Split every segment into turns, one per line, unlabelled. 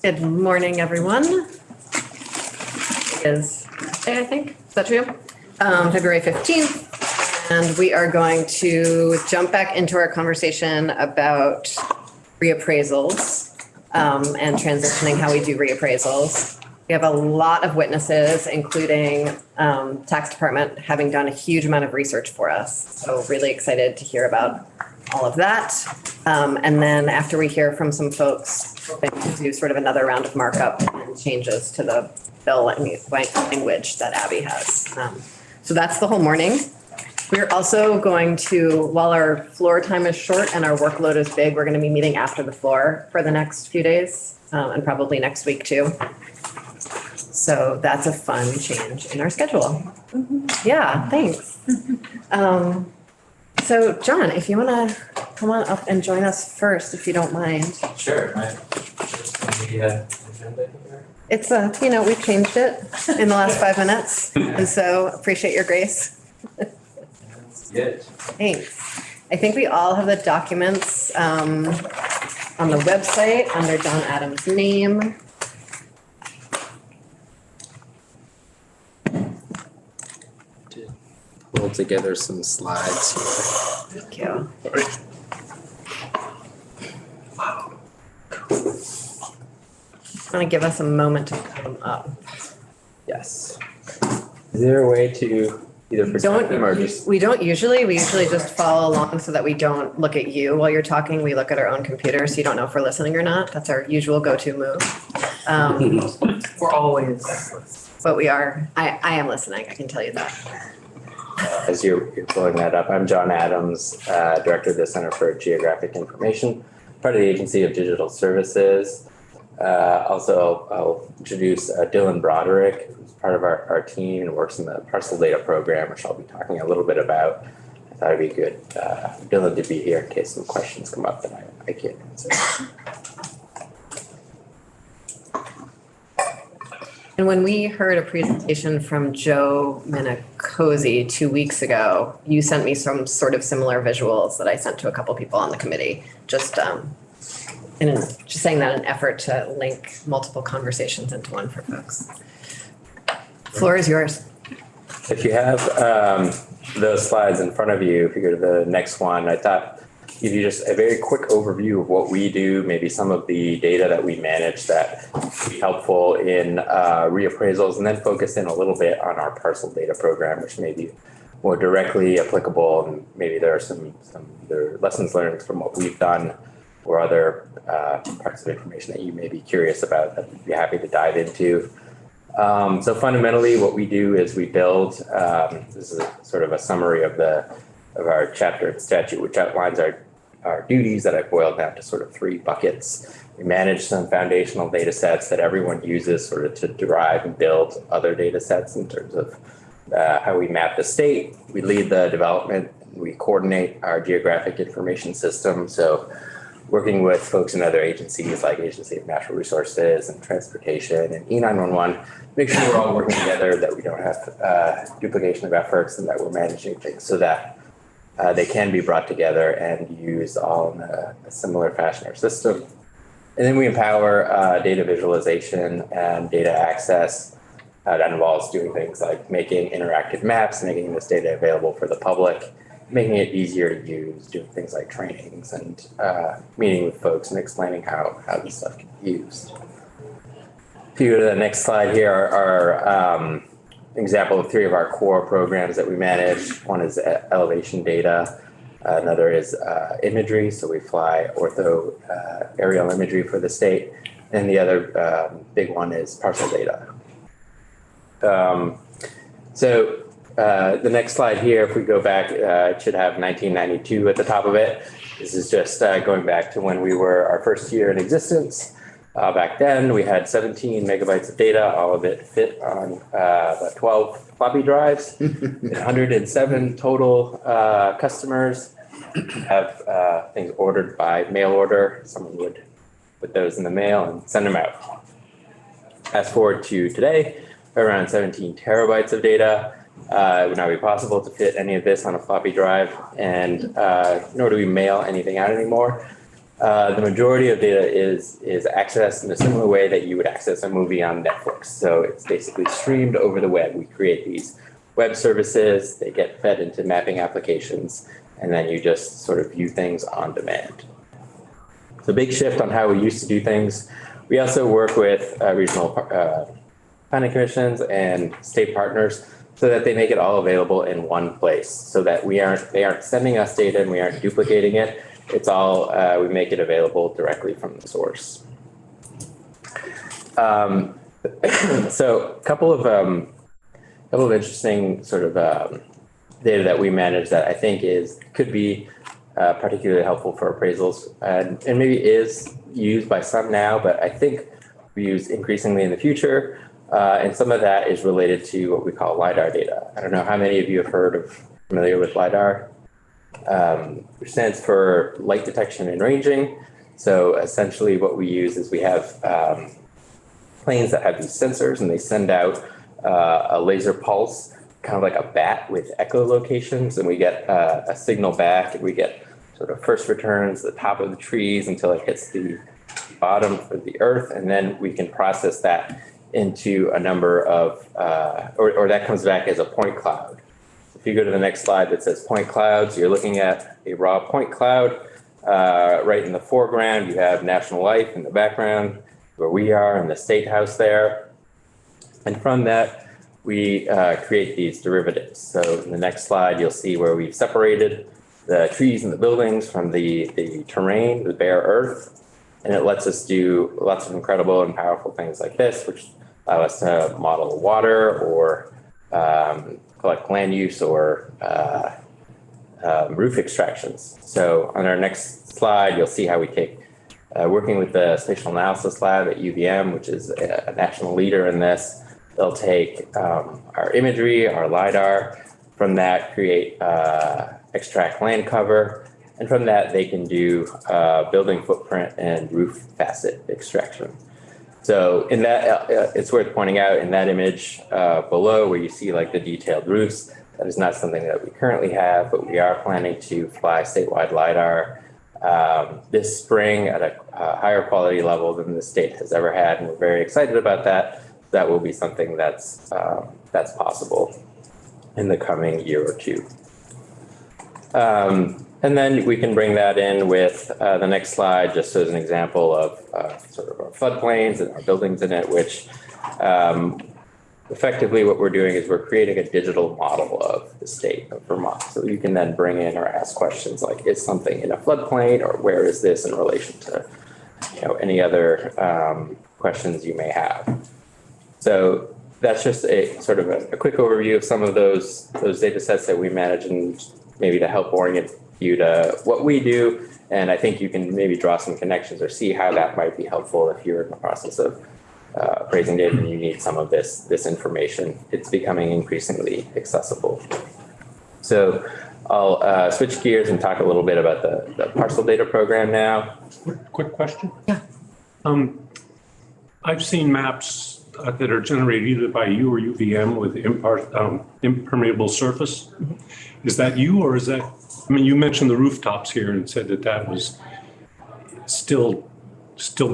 Good morning, everyone. It is Thursday, I think. Is that true? February 15th. And we are going to jump back into our conversation about reappraisals and transitioning how we do reappraisals. We have a lot of witnesses, including tax department, having done a huge amount of research for us. So really excited to hear about all of that. And then after we hear from some folks, hoping to do sort of another round of markup and changes to the bill language that Abby has. So that's the whole morning. We're also going to, while our floor time is short and our workload is big, we're going to be meeting after the floor for the next few days and probably next week too. So that's a fun change in our schedule. Yeah, thanks. So John, if you want to come on up and join us first, if you don't mind.
Sure. Agenda here.
It's we've changed it in the last 5 minutes, and so appreciate your grace.
That's good.
Thanks. I think we all have the documents on the website under John Adams' name.
Pull together some slides here.
Thank you. Want to give us a moment to put them up.
Yes. Is there a way to either present them or just?
We usually just follow along so that we don't look at you while you're talking. We look at our own computer, so you don't know if we're listening or not. That's our usual go-to move.
We're always.
But we are, I am listening, I can tell you that.
As you're pulling that up, I'm John Adams, Director of the Center for Geographic Information, part of the Agency of Digital Services. Also, I'll introduce Dylan Broderick, who's part of our team and works in the parcel data program, which I'll be talking a little bit about. I thought it'd be good, Dylan, to be here in case some questions come up that I can't answer.
And when we heard a presentation from Joe Minicozy 2 weeks ago, you sent me some sort of similar visuals that I sent to a couple people on the committee, just saying that in an effort to link multiple conversations into one for folks. Floor is yours.
If you have those slides in front of you, if you go to the next one, I thought give you just a very quick overview of what we do, maybe some of the data that we manage that would be helpful in reappraisals, and then focus in a little bit on our parcel data program, which may be more directly applicable, and maybe there are some lessons learned from what we've done or other parts of information that you may be curious about that we'd be happy to dive into. So fundamentally, what we do is we build, this is sort of a summary of our chapter and statute, which outlines our duties that I've boiled down to sort of 3 buckets. We manage some foundational data sets that everyone uses sort of to derive and build other data sets in terms of how we map the state. We lead the development. We coordinate our geographic information system. So working with folks in other agencies like Agency of Natural Resources and Transportation and E911, make sure we're all working together, that we don't have duplication of efforts, and that we're managing things so that they can be brought together and used all in a similar fashion or system. And then we empower data visualization and data access. That involves doing things like making interactive maps, making this data available for the public, making it easier to use, doing things like trainings and meeting with folks and explaining how this stuff can be used. If you go to the next slide here, our example of 3 of our core programs that we manage. One is elevation data. Another is imagery. So we fly ortho aerial imagery for the state. And the other big one is parcel data. The next slide here, if we go back, it should have 1992 at the top of it. This is just going back to when we were our first year in existence. Back then, we had 17 megabytes of data. All of it fit on about 12 floppy drives. 107 total customers have things ordered by mail order. Someone would put those in the mail and send them out. Fast forward to today, around 17 terabytes of data. It would not be possible to fit any of this on a floppy drive, and nor do we mail anything out anymore. The majority of data is accessed in a similar way that you would access a movie on Netflix. So it's basically streamed over the web. We create these web services, they get fed into mapping applications, and then you just sort of view things on demand. It's a big shift on how we used to do things. We also work with regional planning commissions and state partners so that they make it all available in one place, so that they aren't sending us data and we aren't duplicating it. It's all, we make it available directly from the source. So a couple of interesting sort of data that we manage that I think could be particularly helpful for appraisals and maybe is used by some now, but I think we use increasingly in the future. And some of that is related to what we call LiDAR data. I don't know how many of you have familiar with LiDAR, which stands for light detection and ranging. So essentially what we use is we have planes that have these sensors and they send out a laser pulse, kind of like a bat with echolocations, and we get a signal back, and we get sort of first returns at the top of the trees until it hits the bottom of the earth, and then we can process that into a number of, or that comes back as a point cloud. If you go to the next slide that says point clouds, you're looking at a raw point cloud. Right in the foreground, you have National Life in the background, where we are in the State House there. And from that, we create these derivatives. So in the next slide, you'll see where we've separated the trees and the buildings from the terrain, the bare earth. And it lets us do lots of incredible and powerful things like this, which allow us to model water or collect land use or roof extractions. So on our next slide, you'll see how we take, working with the Spatial Analysis Lab at UVM, which is a national leader in this. They'll take our imagery, our LiDAR, from that create, extract land cover, and from that they can do building footprint and roof facet extraction. So in that, it's worth pointing out in that image below where you see like the detailed roofs, that is not something that we currently have, but we are planning to fly statewide LiDAR this spring at a higher quality level than the state has ever had, and we're very excited about that. That will be something that's possible in the coming year or two. And then we can bring that in with the next slide, just as an example of sort of our floodplains and our buildings in it, which effectively what we're doing is we're creating a digital model of the state of Vermont. So you can then bring in or ask questions like, is something in a floodplain, or where is this in relation to, any other questions you may have. So that's just a sort of a quick overview of some of those data sets that we manage, and maybe to help orient you to what we do. And I think you can maybe draw some connections or see how that might be helpful if you're in the process of appraising data and you need some of this information. It's becoming increasingly accessible. So I'll switch gears and talk a little bit about the parcel data program now.
Quick question.
Yeah.
I've seen maps that are generated either by you or UVM with impermeable surface. Is that you, or is that, you mentioned the rooftops here and said that was still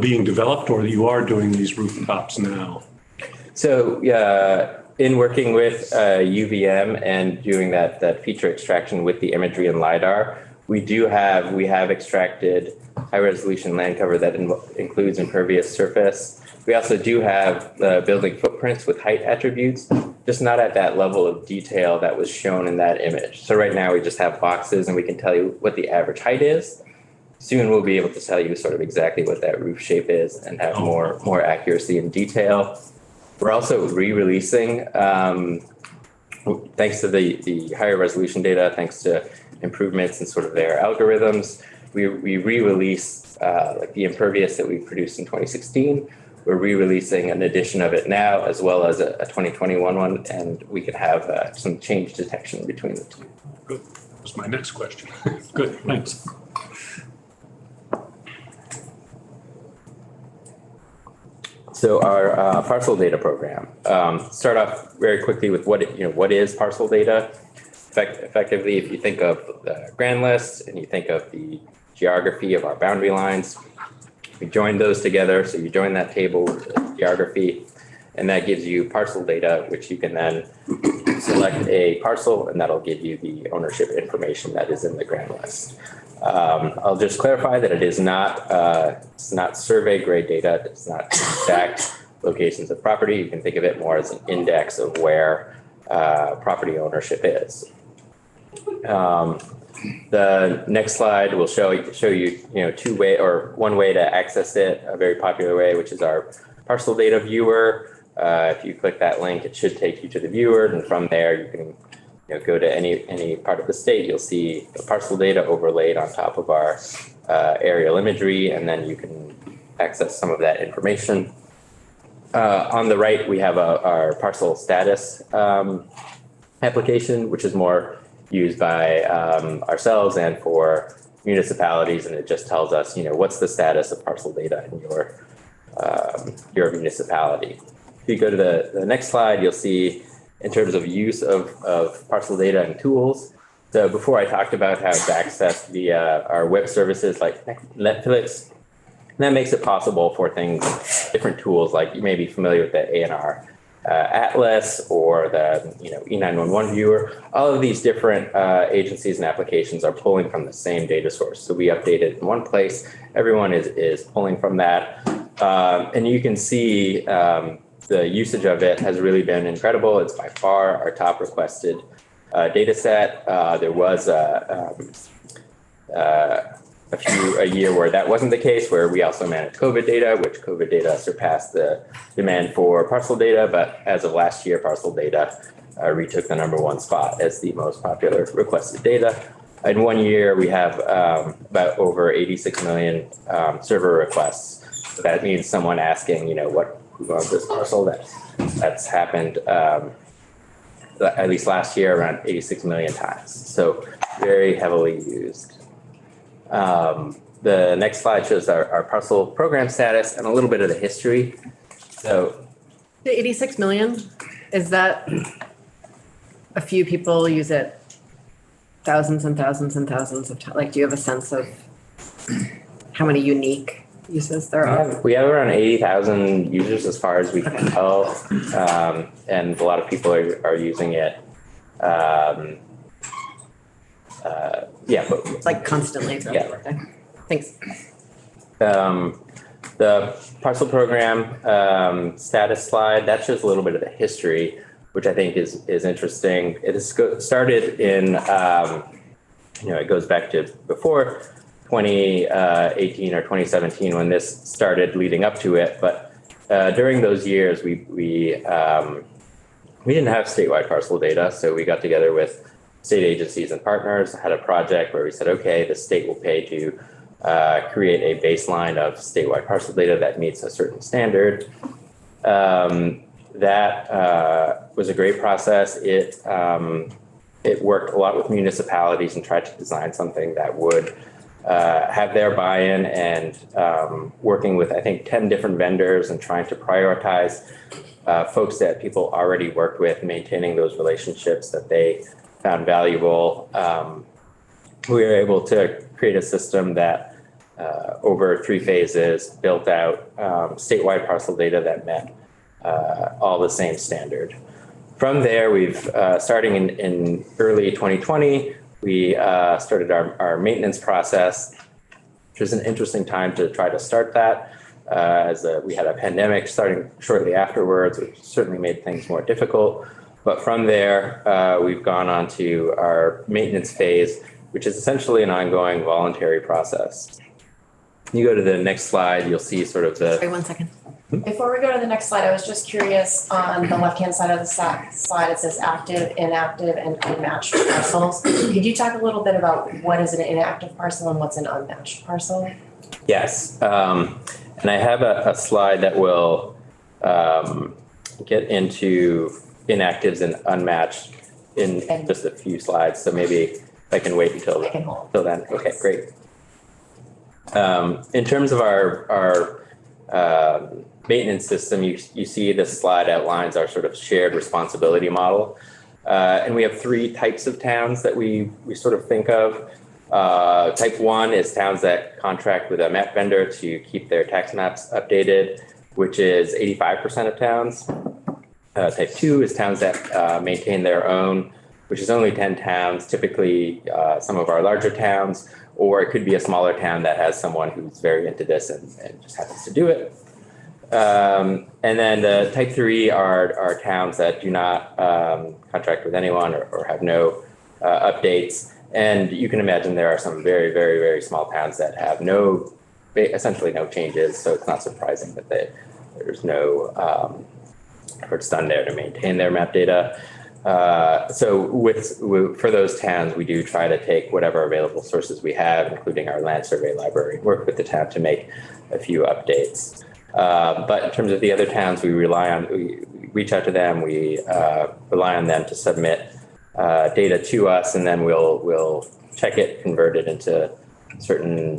being developed, or you are doing these rooftops now? So
in working with UVM and doing that feature extraction with the imagery and LiDAR, we have extracted high resolution land cover that includes impervious surface. We also do have building footprints with height attributes, just not at that level of detail that was shown in that image. So right now we just have boxes and we can tell you what the average height is. Soon we'll be able to tell you sort of exactly what that roof shape is and have more accuracy and detail. We're also re-releasing, thanks to the higher resolution data, thanks to improvements in sort of their algorithms, we re-release like the impervious that we produced in 2016. We're re-releasing an edition of it now, as well as a 2021 one, and we can have some change detection between the two.
Good. That was my next question. Good, thanks.
So our parcel data program. Start off very quickly with what is parcel data. Effectively, if you think of the grand list and you think of the geography of our boundary lines. We join those together. So you join that table with the geography, and that gives you parcel data, which you can then select a parcel, and that'll give you the ownership information that is in the grand list. I'll just clarify that it is not, it's not survey grade data. It's not exact locations of property. You can think of it more as an index of where property ownership is. The next slide will show you, one way to access it, a very popular way, which is our parcel data viewer. If you click that link, it should take you to the viewer, and from there you can go to any part of the state. You'll see the parcel data overlaid on top of our aerial imagery, and then you can access some of that information. On the right, we have our parcel status application, which is more used by ourselves and for municipalities, and it just tells us, what's the status of parcel data in your municipality. If you go to the next slide, you'll see in terms of use of parcel data and tools. So before I talked about how to access via our web services like Netflix, and that makes it possible for things, different tools, like you may be familiar with the ANR Atlas or the E911 viewer. All of these different agencies and applications are pulling from the same data source. So we update it in one place. Everyone is pulling from that. And you can see the usage of it has really been incredible. It's by far our top requested data set. There was a year where that wasn't the case, where we also managed COVID data, which COVID data surpassed the demand for parcel data. But as of last year, parcel data retook the #1 spot as the most popular requested data. In 1 year, we have about over 86 million server requests. So that means someone asking, who owns this parcel? That's happened at least last year around 86 million times. So very heavily used. The next slide shows our parcel program status and a little bit of the history. So
The 86 million, is that a few people use it thousands and thousands and thousands of times? Like, do you have a sense of how many unique uses there are?
we have around 80,000 users as far as we can tell. And a lot of people are using it. But
It's like constantly.
Yeah.
Okay. Thanks.
The parcel program status slide, that shows a little bit of the history, which I think is interesting. It is started in, it goes back to before 2018 or 2017 when this started leading up to it. But during those years, we didn't have statewide parcel data. So we got together with state agencies and partners, had a project where we said, okay, the state will pay to create a baseline of statewide parcel data that meets a certain standard. That was a great process. It worked a lot with municipalities and tried to design something that would have their buy-in, and working with, I think, 10 different vendors and trying to prioritize folks that people already worked with, maintaining those relationships that they found valuable. We were able to create a system that over 3 phases built out statewide parcel data that met all the same standard. From there, we've starting in early 2020, we started our maintenance process, which was an interesting time to try to start that, as we had a pandemic starting shortly afterwards, which certainly made things more difficult. But from there, we've gone on to our maintenance phase, which is essentially an ongoing voluntary process. You go to the next slide, you'll see sort of the...
Wait 1 second.
Before we go to the next slide, I was just curious, on the left-hand side of the slide, it says active, inactive, and unmatched parcels. Could you talk a little bit about what is an inactive parcel and what's an unmatched parcel?
Yes, and I have a slide that will get into inactives and unmatched in just a few slides. So maybe I can wait until then. Okay, great. In terms of our maintenance system, you see this slide outlines our sort of shared responsibility model. And we have 3 types of towns that we sort of think of. Type 1 is towns that contract with a map vendor to keep their tax maps updated, which is 85% of towns. Type 2 is towns that maintain their own, which is only 10 towns, typically some of our larger towns, or it could be a smaller town that has someone who's very into this and just happens to do it. And then the type 3 are towns that do not contract with anyone or have no updates. And you can imagine there are some very, very, very small towns that have essentially no changes. So it's not surprising that there's no efforts done there to maintain their map data. So for those towns, we do try to take whatever available sources we have, including our land survey library, work with the town to make a few updates. But in terms of the other towns, we reach out to them, we rely on them to submit data to us, and then we'll check it, convert it into certain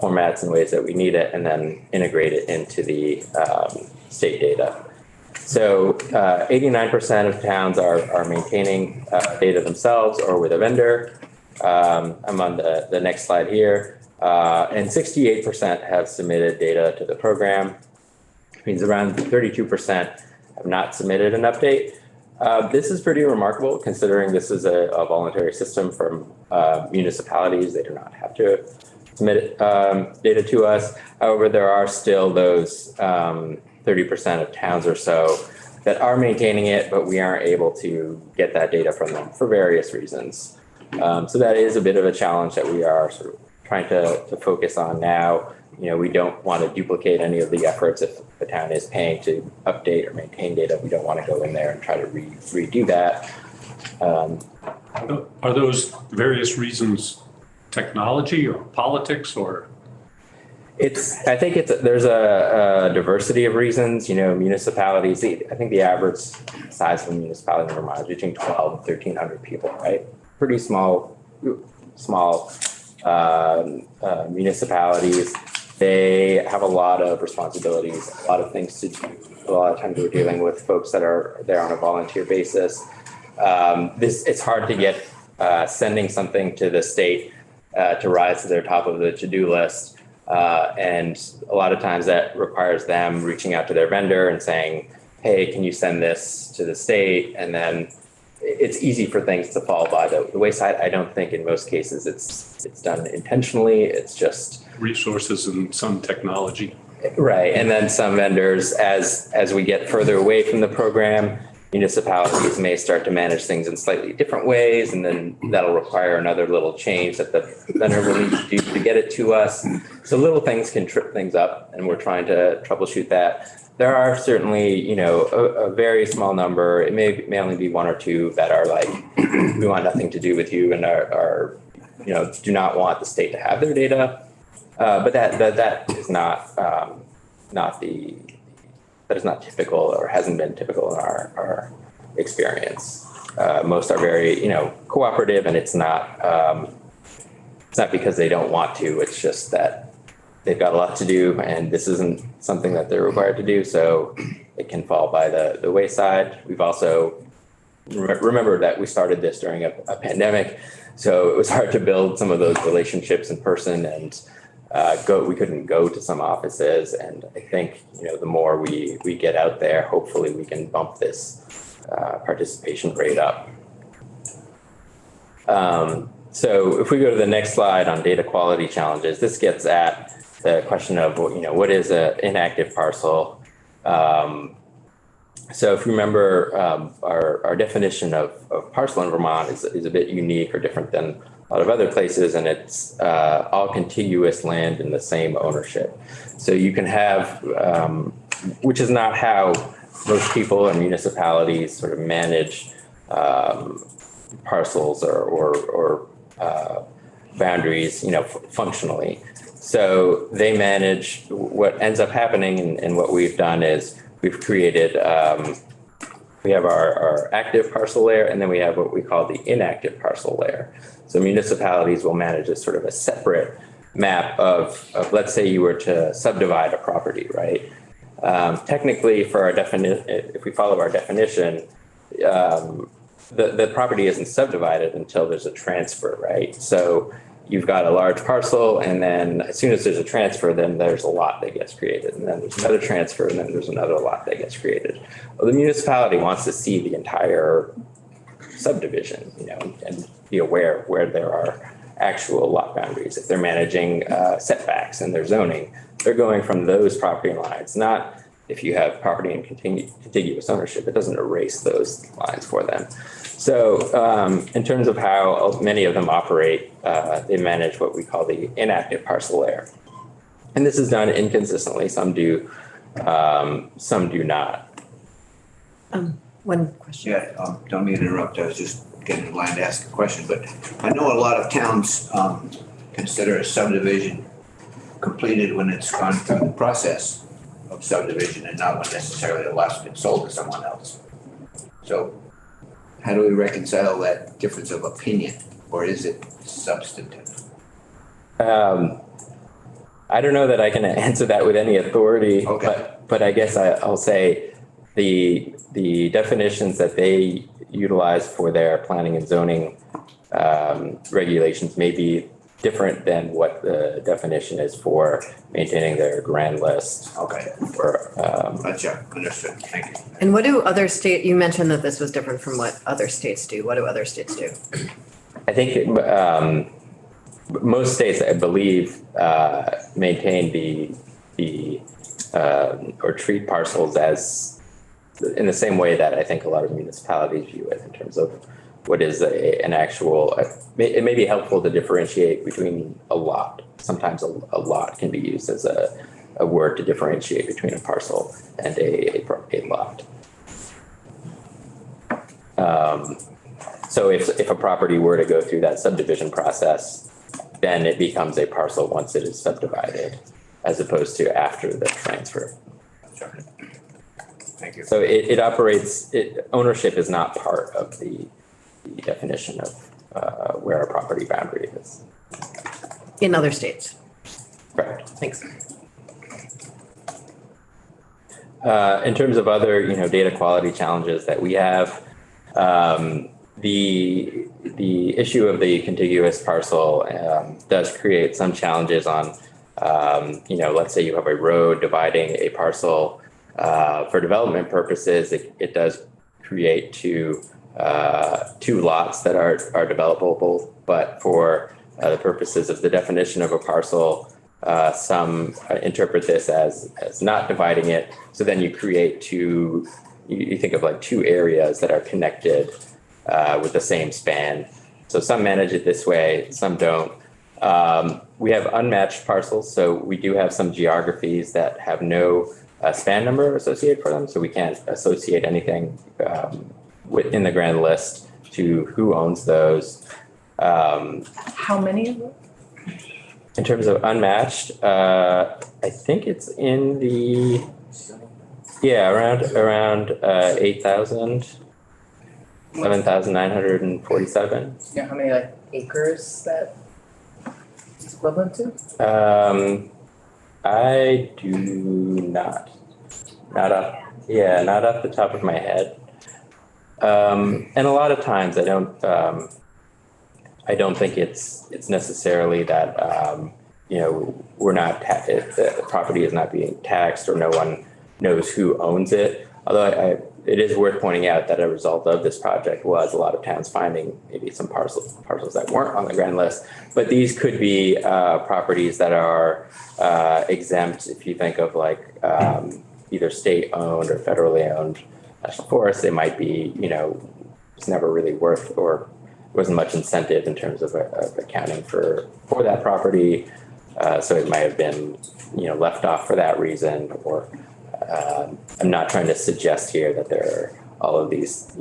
formats and ways that we need it, and then integrate it into the state data. So 89% of towns are maintaining data themselves or with a vendor. I'm on the next slide here. And 68% have submitted data to the program. It means around 32% have not submitted an update. This is pretty remarkable considering this is a voluntary system from municipalities. They do not have to submit data to us. However, there are still those 30% of towns or so that are maintaining it, but we aren't able to get that data from them for various reasons. So that is a bit of a challenge that we are sort of trying to focus on now. You know, we don't want to duplicate any of the efforts. If the town is paying to update or maintain data, we don't want to go in there and try to redo that.
Are those various reasons technology or politics or?
I think there's a diversity of reasons. You know, municipalities, I think the average size of a municipality in Vermont is between 12 and 1,300 people, right? Pretty small municipalities. They have a lot of responsibilities, a lot of things to do. A lot of times we're dealing with folks that are there on a volunteer basis. It's hard to get sending something to the state to rise to their top of the to-do list. And a lot of times that requires them reaching out to their vendor and saying, hey, can you send this to the state? And then it's easy for things to fall by the wayside. I don't think in most cases it's done intentionally. It's just
resources and some technology.
Right. And then some vendors, as we get further away from the program, municipalities may start to manage things in slightly different ways, and then that'll require another little change that the vendor will need to do to get it to us. So little things can trip things up, and we're trying to troubleshoot that. There are certainly, you know, a very small number. It may only be one or two that are like, we want nothing to do with you, and are you know, do not want the state to have their data. But that is that is not typical, or hasn't been typical in our experience. Most are very, you know, cooperative, and it's not because they don't want to. It's just that they've got a lot to do, and this isn't something that they're required to do, so it can fall by the wayside. We've also remembered that we started this during a pandemic, so it was hard to build some of those relationships in person, and we couldn't go to some offices. And I think, you know, the more we get out there, hopefully we can bump this participation rate up. So if we go to the next slide on data quality challenges, this gets at the question of, you know, what is an inactive parcel? So if you remember, our definition of parcel in Vermont is a bit unique or different than a lot of other places, and it's all contiguous land in the same ownership. So you can have, which is not how most people and municipalities sort of manage parcels or boundaries, you know, functionally. So they manage. What ends up happening, and what we've done is we've created, we have our active parcel layer, and then we have what we call the inactive parcel layer. So municipalities will manage a sort of a separate map of let's say you were to subdivide a property, right? Technically, for our definition, if we follow our definition, the property isn't subdivided until there's a transfer, right? So you've got a large parcel, and then as soon as there's a transfer, then there's a lot that gets created, and then there's another transfer, and then there's another lot that gets created. Well, the municipality wants to see the entire subdivision, and be aware of where there are actual lot boundaries. If they're managing setbacks and their zoning, they're going from those property lines, not if you have property in contiguous ownership, it doesn't erase those lines for them. So in terms of how many of them operate, they manage what we call the inactive parcel layer. And this is done inconsistently. Some do, some do not.
One question.
Yeah, don't mean to interrupt. I was just getting in line to ask a question, but I know a lot of towns consider a subdivision completed when it's gone through the process of subdivision and not when necessarily the lot's been sold to someone else. So how do we reconcile that difference of opinion, or is it substantive?
I don't know that I can answer that with any authority,
Okay.
but I guess I'll say the definitions that they utilize for their planning and zoning regulations may be different than what the definition is for maintaining their grand list.
Okay,
For
gotcha, understood, thank you.
And what do other you mentioned that this was different from what other states do. What do other states do?
I think most states, I believe, maintain the or treat parcels as in the same way that I think a lot of municipalities view it in terms of what is an actual. It may be helpful to differentiate between a lot. Sometimes a lot can be used as a word to differentiate between a parcel and a lot. So if a property were to go through that subdivision process, then it becomes a parcel once it is subdivided, as opposed to after the transfer.
Gotcha. Thank you.
So it operates, ownership is not part of the definition of where a property boundary is.
In other states?
Correct.
Thanks.
In terms of other, data quality challenges that we have, the issue of the contiguous parcel does create some challenges on, let's say you have a road dividing a parcel for development purposes. It does create two lots that are developable, but for the purposes of the definition of a parcel, some interpret this as not dividing it. So then you create you think of like two areas that are connected with the same span. So some manage it this way, some don't. We have unmatched parcels, so we do have some geographies that have no span number associated for them, so we can't associate anything within the grand list to who owns those.
How many of them?
In terms of unmatched, I think it's in the around 8,000, 11,947.
You know how many acres that is equivalent to?
I do not. Not off the top of my head. And a lot of times I don't think it's necessarily that we're not the property is not being taxed or no one knows who owns it. Although it is worth pointing out that a result of this project was a lot of towns finding maybe some parcels that weren't on the grand list. But these could be properties that are exempt. If you think of either state owned or federally owned national forests, it might be it's never really worth or wasn't much incentive in terms of accounting for that property. So it might have been left off for that reason, or I'm not trying to suggest here that there are all of these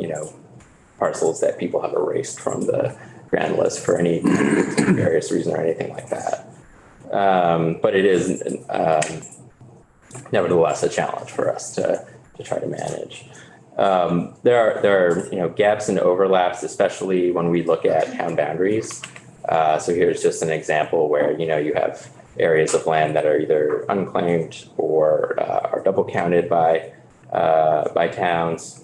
parcels that people have erased from the grand list for any various reason or anything like that. But it is nevertheless a challenge for us to try to manage. There are gaps and overlaps, especially when we look at town boundaries. So here's just an example where you have areas of land that are either unclaimed or are double counted by towns.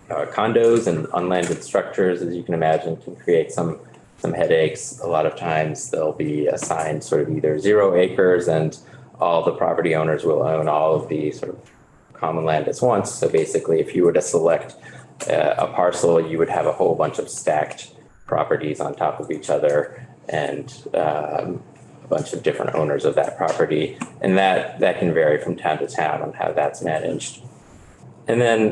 Condos and unlanded structures, as you can imagine, can create some some headaches. A lot of times they'll be assigned sort of either 0 acres and all the property owners will own all of the sort of common land at once. So basically, if you were to select a parcel, you would have a whole bunch of stacked properties on top of each other and a bunch of different owners of that property. And that can vary from town to town on how that's managed. And then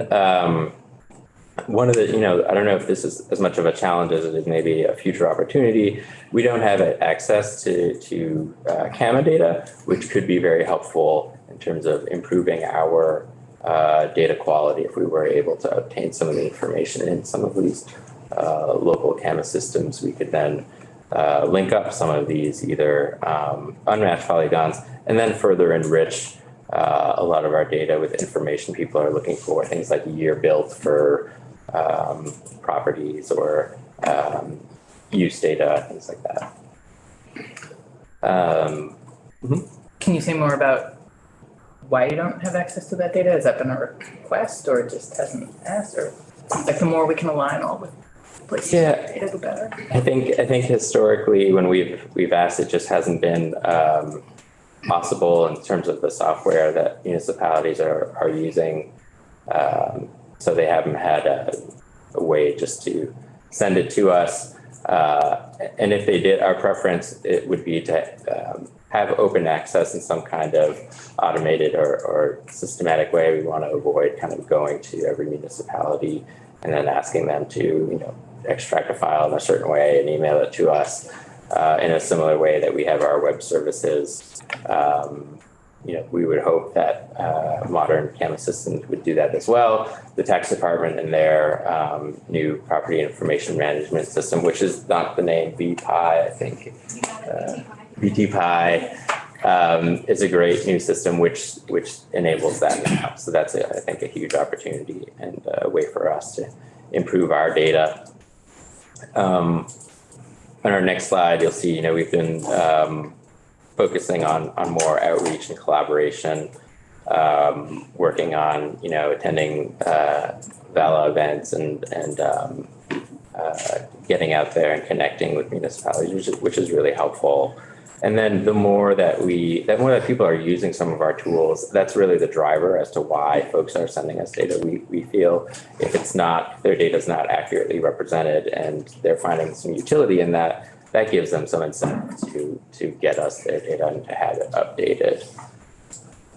one of the, I don't know if this is as much of a challenge as it is maybe a future opportunity. We don't have access to CAMA data, which could be very helpful in terms of improving our data quality if we were able to obtain some of the information in some of these local CAMA systems. We could then link up some of these either unmatched polygons and then further enrich a lot of our data with information people are looking for, things like year built for properties or use data, things like that.
Can you say more about why you don't have access to that data? Has that been a request or it just hasn't asked? Or like the more we can align all with places, data, the better.
I think historically when we've asked, it just hasn't been possible in terms of the software that municipalities are using. So they haven't had a way just to send it to us. And if they did, our preference, it would be to have open access in some kind of automated or systematic way. We want to avoid kind of going to every municipality and then asking them to, extract a file in a certain way and email it to us in a similar way that we have our web services. We would hope that modern CAMA systems would do that as well. The tax department and their new property information management system, which is not the name VPI, I think, VTPI, is a great new system which enables that now. So that's, I think, a huge opportunity and a way for us to improve our data. On our next slide, you'll see, we've been focusing on more outreach and collaboration, working on, attending VALA events and getting out there and connecting with municipalities, which is really helpful. And then the more that people are using some of our tools, that's really the driver as to why folks are sending us data. We feel if their data is not accurately represented and they're finding some utility in that, that gives them some incentive to get us their data and to have it updated.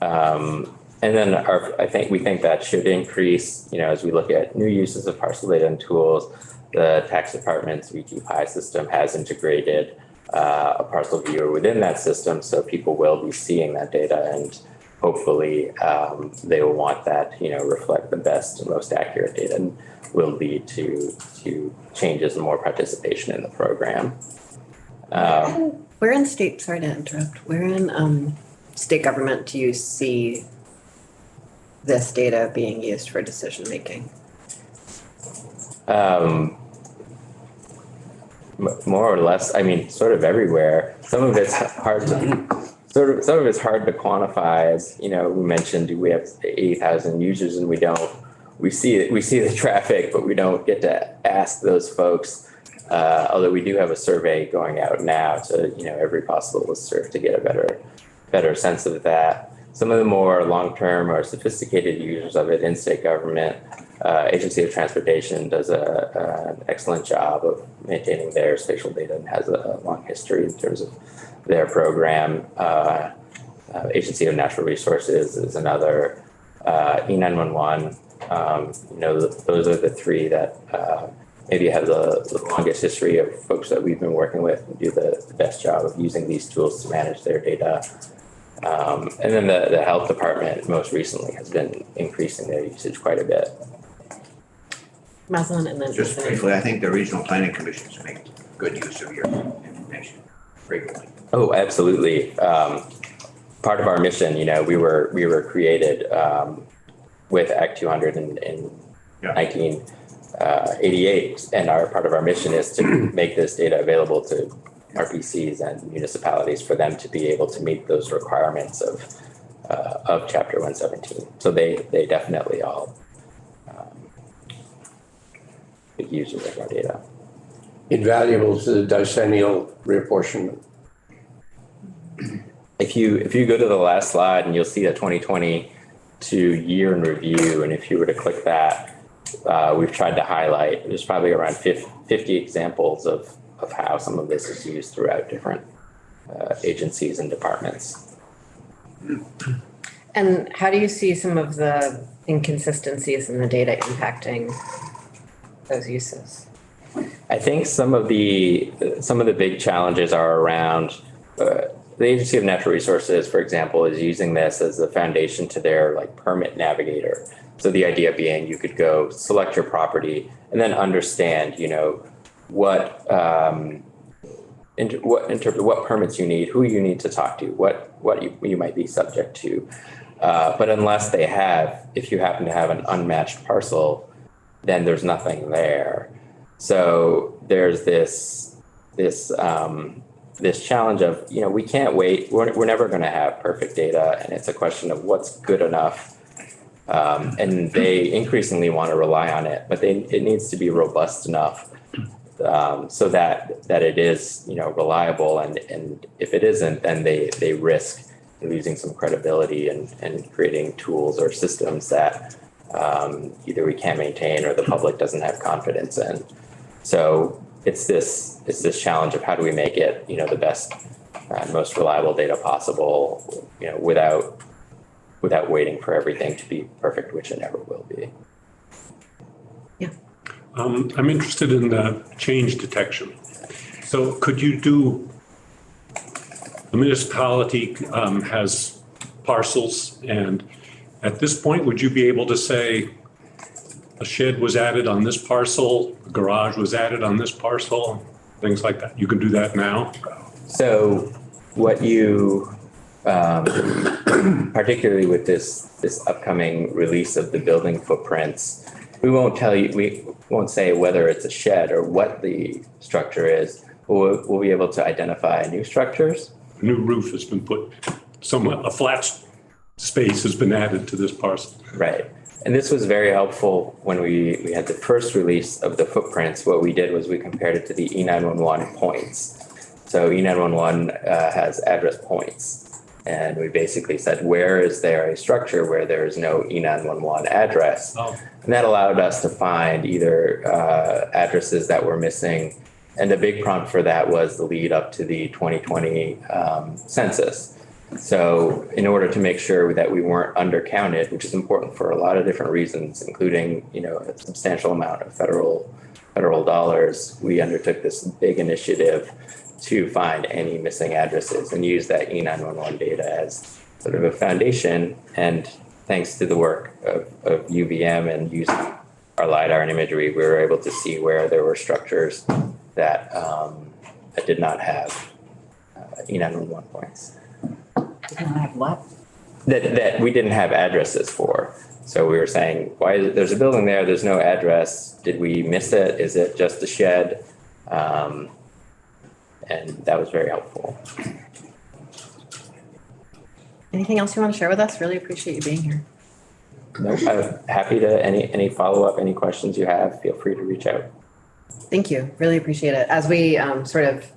And then we think that should increase, as we look at new uses of parcel data and tools. The tax department's VTPI system has integrated a parcel viewer within that system, so people will be seeing that data and hopefully they will want that, reflect the best and most accurate data and will lead to changes and more participation in the program.
Where in state, sorry to interrupt, where in state government do you see this data being used for decision making?
More or less, sort of everywhere. Some of it's hard to quantify. As we mentioned, we have 80,000 users, and we see the traffic, but we don't get to ask those folks. Although we do have a survey going out now to every possible listserv to get a better sense of that. Some of the more long-term or sophisticated users of it in state government, Agency of Transportation does an excellent job of maintaining their spatial data and has a long history in terms of their program. Agency of Natural Resources is another. E911. Those are the three that maybe have the longest history of folks that we've been working with and do the best job of using these tools to manage their data. And then the health department most recently has been increasing their usage quite a bit.
Maslin and then
Just briefly, I think the regional planning commissions make good use of your information frequently.
Oh, absolutely. Part of our mission, we were created with Act 200 in 1988, and part of our mission is to make this data available to RPCs and municipalities for them to be able to meet those requirements of Chapter 117. So they definitely all good users of our data.
invaluable to the decennial reapportionment.
If you go to the last slide and you'll see a 2022 year in review, and if you were to click that, we've tried to highlight, there's probably around 50 examples of how some of this is used throughout different agencies and departments.
And how do you see some of the inconsistencies in the data impacting those uses?
I think some of the big challenges are around the Agency of Natural Resources, for example, is using this as the foundation to their like permit navigator. So the idea being you could go select your property and then understand, you know, what permits you need, who you need to talk to, what you might be subject to. But unless if you happen to have an unmatched parcel, then there's nothing there. So there's this challenge of, you know, we can't wait. We're never going to have perfect data, and it's a question of what's good enough. And they increasingly want to rely on it, but it needs to be robust enough so that it is, you know, reliable. And if it isn't, then they risk losing some credibility and creating tools or systems that either we can't maintain or the public doesn't have confidence in. So it's this challenge of how do we make it, you know, the best and most reliable data possible, you know, without waiting for everything to be perfect, which it never will be.
Yeah.
I'm interested in the change detection. So could you do, the municipality has parcels, and at this point, would you be able to say a shed was added on this parcel, a garage was added on this parcel, things like that? You can do that now?
So what you, particularly with this upcoming release of the building footprints, we won't say whether it's a shed or what the structure is. We'll be able to identify new structures.
A new roof has been put, a flat space has been added to this parcel.
Right. And this was very helpful when we had the first release of the footprints. What we did was we compared it to the E911 points. So E911 has address points. And we basically said, where is there a structure where there is no E911 address?
Oh.
And that allowed us to find either addresses that were missing. And the big prompt for that was the lead up to the 2020 census. So in order to make sure that we weren't undercounted, which is important for a lot of different reasons, including, you know, a substantial amount of federal dollars, we undertook this big initiative to find any missing addresses and use that E911 data as sort of a foundation. And thanks to the work of UVM and using our LiDAR and imagery, we were able to see where there were structures that did not have E911 points.
Did not have what?
That we didn't have addresses for. So we were saying, there's a building there, there's no address. Did we miss it? Is it just a shed? And that was very helpful.
Anything else you want to share with us? Really appreciate you being here.
No, I'm happy to, any follow-up, any questions you have, feel free to reach out.
Thank you. Really appreciate it. As we sort of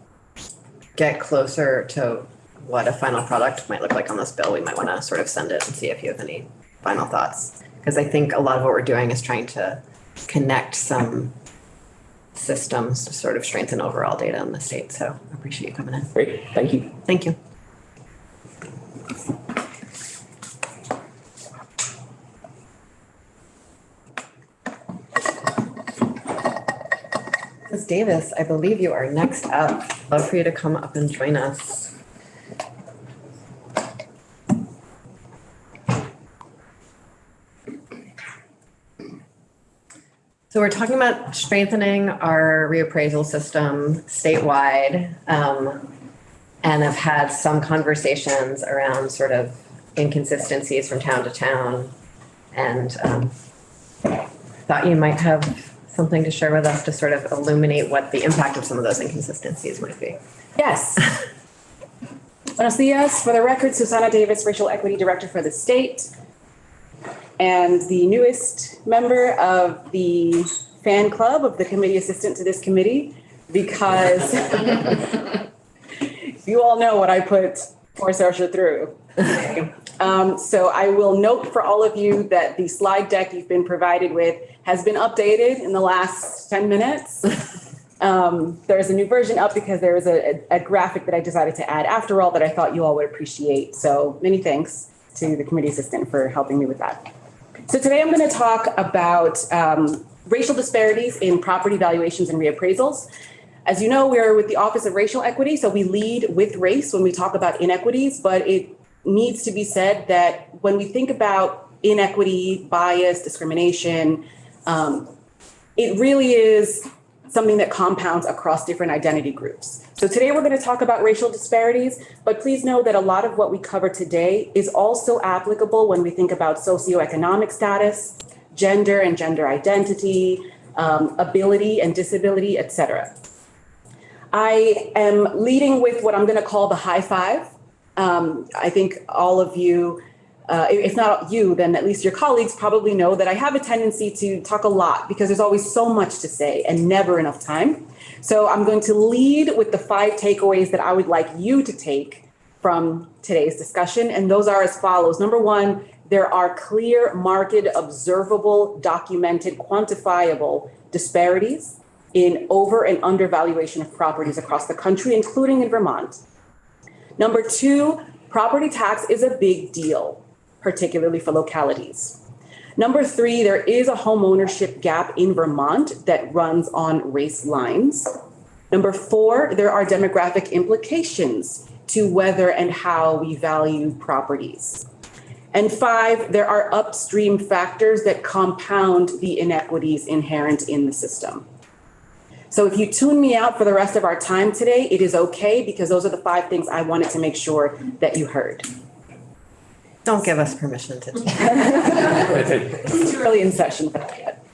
get closer to what a final product might look like on this bill, we might want to sort of send it and see if you have any final thoughts. Because I think a lot of what we're doing is trying to connect some systems to sort of strengthen overall data in the state. So I appreciate you coming in.
Great, thank you.
Thank you. Ms. Davis, I believe you are next up. Love for you to come up and join us. So we're talking about strengthening our reappraisal system statewide, and have had some conversations around sort of inconsistencies from town to town, and thought you might have something to share with us to sort of illuminate what the impact of some of those inconsistencies might be.
Yes. Buenos dias. For the record, Susana Davis, Racial Equity Director for the state, and the newest member of the fan club of the committee assistant to this committee. because you all know what I put poor Saoirse through. So I will note for all of you that the slide deck you've been provided with has been updated in the last 10 minutes. There's a new version up because there was a graphic that I decided to add after all that I thought you all would appreciate. So many thanks to the committee assistant for helping me with that. So today I'm going to talk about racial disparities in property valuations and reappraisals. As you know, we're with the Office of Racial Equity, so we lead with race when we talk about inequities, but it needs to be said that when we think about inequity, bias, discrimination, it really is something that compounds across different identity groups. So today we're going to talk about racial disparities, but please know that a lot of what we cover today is also applicable when we think about socioeconomic status, gender and gender identity, ability and disability, et cetera. I am leading with what I'm going to call the high five. I think all of you, if not you, then at least your colleagues probably know that I have a tendency to talk a lot because there's always so much to say and never enough time. So I'm going to lead with the 5 takeaways that I would like you to take from today's discussion. And those are as follows. Number 1, there are clear, marked, observable, documented, quantifiable disparities in over and undervaluation of properties across the country, including in Vermont. Number 2, property tax is a big deal, particularly for localities. Number 3, there is a homeownership gap in Vermont that runs on race lines. Number 4, there are demographic implications to whether and how we value properties. And 5, there are upstream factors that compound the inequities inherent in the system. So if you tune me out for the rest of our time today, it is okay because those are the 5 things I wanted to make sure that you heard.
Don't give us permission to.
It's too early in session for that yet.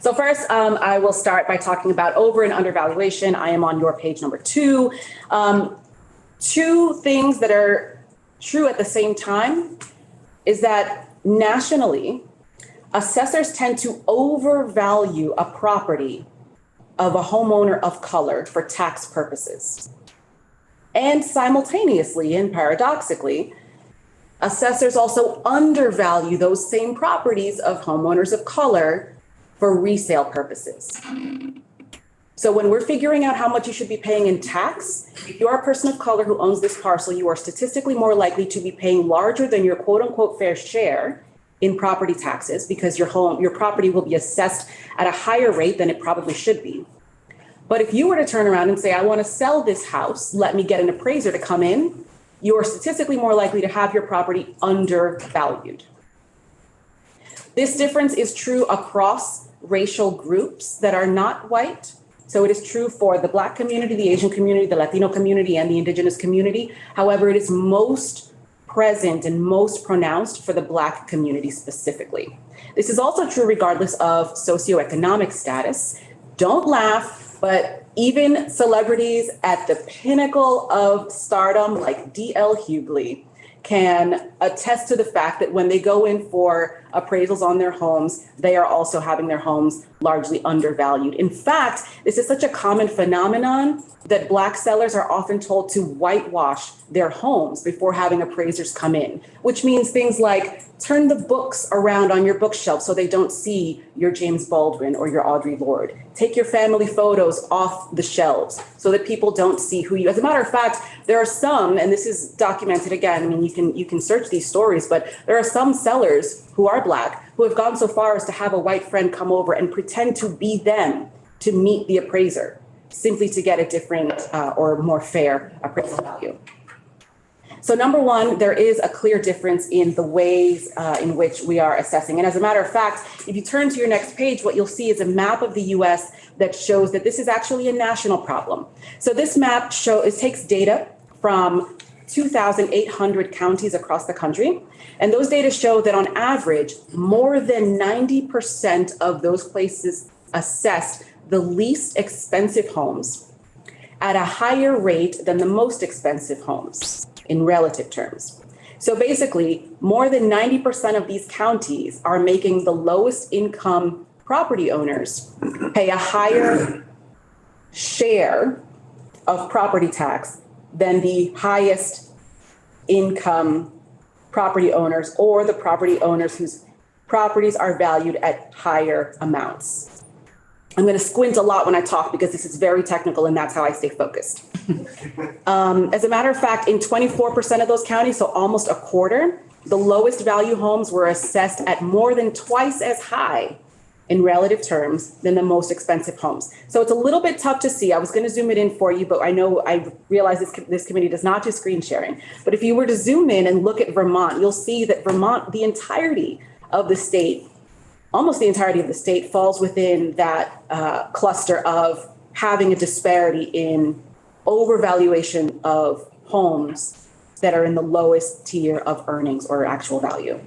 So first, I will start by talking about over and undervaluation. I am on your page number 2. 2 things that are true at the same time is that nationally, assessors tend to overvalue a property of a homeowner of color for tax purposes. And simultaneously and paradoxically, assessors also undervalue those same properties of homeowners of color for resale purposes. So when we're figuring out how much you should be paying in tax, if you're a person of color who owns this parcel, you are statistically more likely to be paying larger than your quote unquote fair share in property taxes because your property will be assessed at a higher rate than it probably should be. But if you were to turn around and say, I want to sell this house, let me get an appraiser to come in, you are statistically more likely to have your property undervalued. This difference is true across racial groups that are not white. So it is true for the Black community, the Asian community, the Latino community, and the Indigenous community. However, it is most present and most pronounced for the Black community specifically. This is also true regardless of socioeconomic status. Don't laugh, but even celebrities at the pinnacle of stardom like D.L. Hughley can attest to the fact that when they go in for appraisals on their homes, they are also having their homes largely undervalued. In fact, this is such a common phenomenon that Black sellers are often told to whitewash their homes before having appraisers come in, which means things like turn the books around on your bookshelf so they don't see your James Baldwin or your Audre Lorde. Take your family photos off the shelves so that people don't see who you. As a matter of fact, there are some, and this is documented again, I mean, you can search these stories, but there are some sellers who are Black who have gone so far as to have a white friend come over and pretend to be them to meet the appraiser, simply to get a different or more fair appraisal value. So number 1, there is a clear difference in the ways in which we are assessing. And as a matter of fact, if you turn to your next page, what you'll see is a map of the US that shows that this is actually a national problem. So this map takes data from 2,800 counties across the country. And those data show that on average, more than 90% of those places assessed the least expensive homes at a higher rate than the most expensive homes in relative terms. So basically, more than 90% of these counties are making the lowest income property owners pay a higher share of property tax than the highest income property owners or the property owners whose properties are valued at higher amounts. I'm going to squint a lot when I talk because this is very technical and that's how I stay focused. As a matter of fact, in 24% of those counties, so almost a quarter, the lowest value homes were assessed at more than twice as high in relative terms than the most expensive homes. So it's a little bit tough to see. I was going to zoom it in for you, but I realize this committee does not do screen sharing. But if you were to zoom in and look at Vermont, you'll see that Vermont, the entirety of the state, almost the entirety of the state, falls within that cluster of having a disparity in overvaluation of homes that are in the lowest tier of earnings or actual value.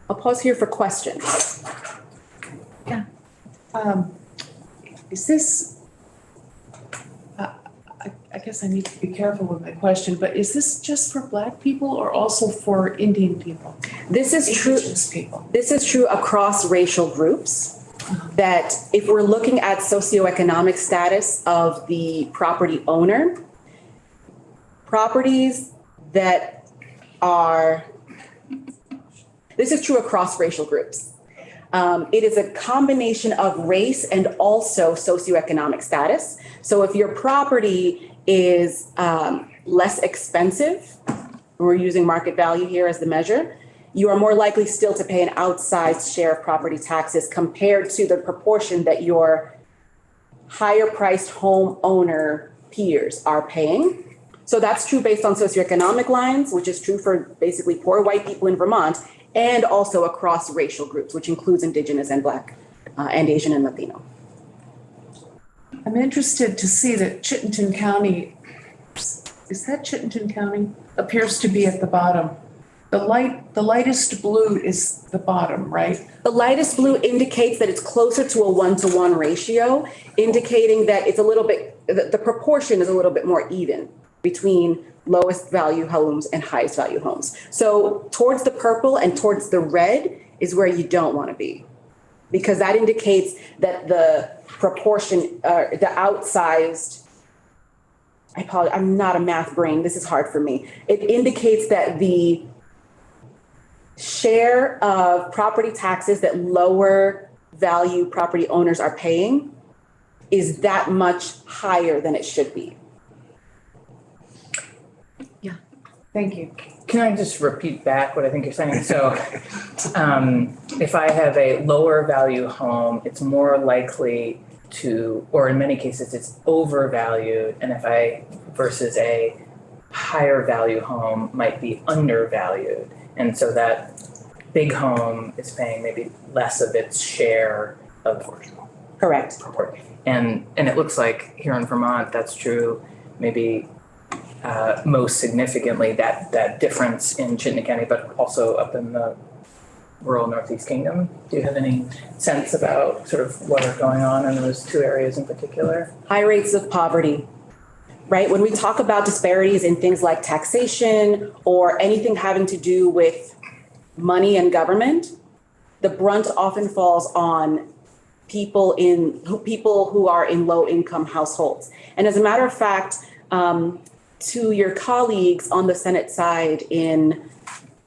I'll pause here for questions.
Is this, I guess I need to be careful with my question, but is this just for Black people or also for Indian people?
This is true.
Indigenous people?
This is true across racial groups. That if we're looking at socioeconomic status of the property owner, properties that are, this is true across racial groups. It is a combination of race and also socioeconomic status. So if your property is less expensive, we're using market value here as the measure, you are more likely still to pay an outsized share of property taxes compared to the proportion that your higher priced homeowner peers are paying. So that's true based on socioeconomic lines, which is true for basically poor white people in Vermont, and also across racial groups, which includes Indigenous and Black and Asian and Latino.
I'm interested to see that Chittenden County, is that Chittenden County? Appears to be at the bottom. The lightest blue is the bottom, right?
The lightest blue indicates that it's closer to a 1-to-1 ratio, indicating that it's a little bit, the proportion is a little bit more even between lowest value homes and highest value homes. So towards the purple and towards the red is where you don't want to be, because that indicates that the proportion, the outsized, I apologize, I'm not a math brain, this is hard for me. It indicates that the share of property taxes that lower value property owners are paying is that much higher than it should be.
Yeah, thank you.
Can I just repeat back what I think you're saying? So if I have a lower value home, it's more likely to, or in many cases, it's overvalued. And if I, versus a higher value home might be undervalued. And so that big home is paying maybe less of its share of.
Correct.
And it looks like here in Vermont, that's true, maybe most significantly that difference in Chittenden County, but also up in the rural Northeast Kingdom. Do you have any sense about sort of what are going on in those two areas in particular?
High rates of poverty, right? When we talk about disparities in things like taxation or anything having to do with money and government, the brunt often falls on people who are in low income households. And as a matter of fact, to your colleagues on the Senate side in,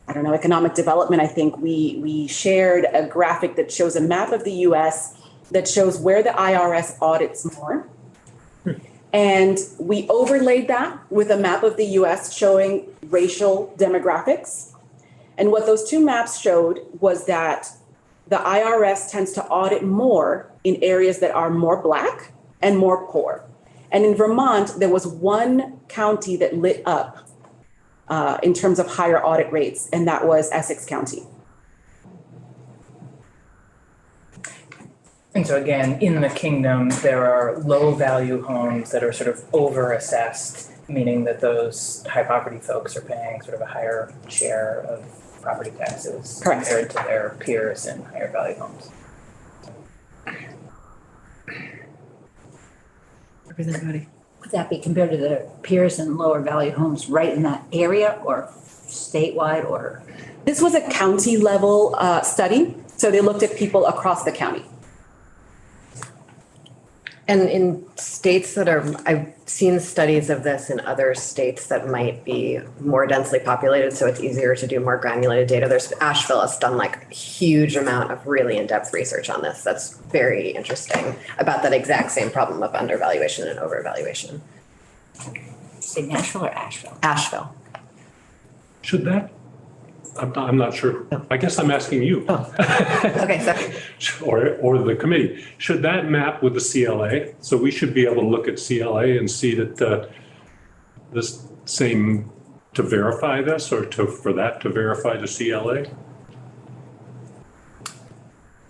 I don't know, economic development, I think we shared a graphic that shows a map of the US that shows where the IRS audits more. And we overlaid that with a map of the US showing racial demographics. And what those two maps showed was that the IRS tends to audit more in areas that are more Black and more poor. And in Vermont, there was one county that lit up in terms of higher audit rates, and that was Essex County.
And so again, in the kingdom, there are low value homes that are sort of over assessed, meaning that those high poverty folks are paying sort of a higher share of property taxes.
Correct.
Compared to their peers in higher value homes.
Everybody.
Would that be compared to the peers in lower value homes right in that area or statewide or?
This was a county level study. So they looked at people across the county.
And in states that are, I've seen studies of this in other states that might be more densely populated, so it's easier to do more granulated data. There's Asheville has done like a huge amount of really in-depth research on this. That's very interesting about that exact same problem of undervaluation and overvaluation.
Say Nashville or Asheville?
Asheville.
Should that, I'm not sure. I guess I'm asking you.
Okay, sorry.
Or the committee. Should that map with the CLA? So we should be able to look at CLA and see that this same, to verify this or for that to verify the CLA?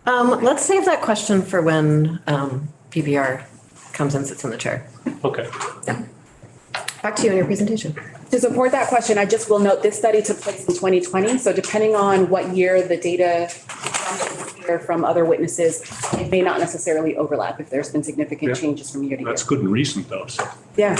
Let's save that question for when PBR comes and sits in the chair.
Okay.
Yeah. Back to you in your presentation.
To support that question, I just will note this study took place in 2020. So depending on what year the data from other witnesses, it may not necessarily overlap if there's been significant changes from year to year.
That's good and recent though, so.
Yeah.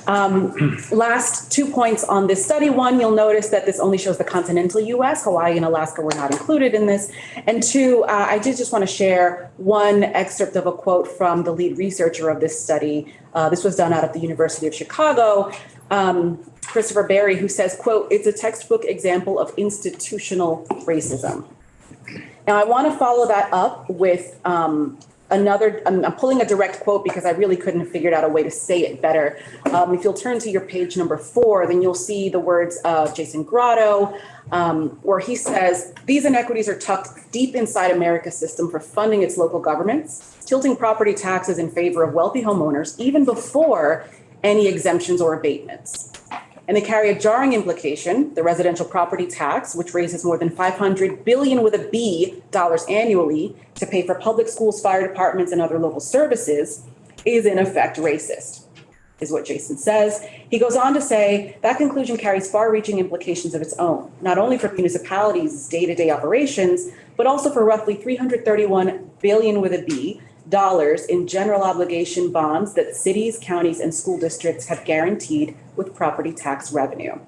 Last 2 points on this study. One, you'll notice that this only shows the continental US. Hawaii and Alaska were not included in this. And two, I did just want to share one excerpt of a quote from the lead researcher of this study. This was done out of the University of Chicago, Christopher Berry, who says, quote, "It's a textbook example of institutional racism." Now, I want to follow that up with I'm pulling a direct quote because I really couldn't have figured out a way to say it better. If you'll turn to your page number 4, then you'll see the words of Jason Grotto, where he says, "These inequities are tucked deep inside America's system for funding its local governments, tilting property taxes in favor of wealthy homeowners, even before any exemptions or abatements. And they carry a jarring implication. The residential property tax, which raises more than $500 billion with a B dollars annually to pay for public schools, fire departments, and other local services, is in effect racist," is what Jason says. He goes on to say that conclusion carries far-reaching implications of its own, not only for municipalities' day-to-day operations, but also for roughly $331 billion with a B dollars in general obligation bonds that cities, counties, and school districts have guaranteed with property tax revenue.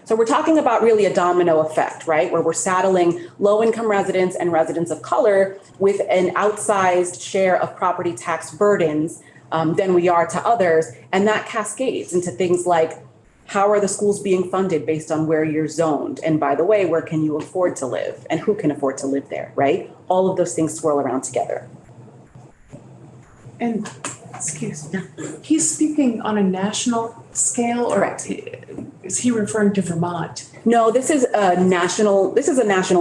So we're talking about really a domino effect, right? Where we're saddling low-income residents and residents of color with an outsized share of property tax burdens than we are to others. And that cascades into things like, how are the schools being funded based on where you're zoned? And by the way, where can you afford to live? And who can afford to live there, right? All of those things swirl around together.
And, excuse me, he's speaking on a national scale, or
Correct.
is he referring to Vermont?
No, this is a national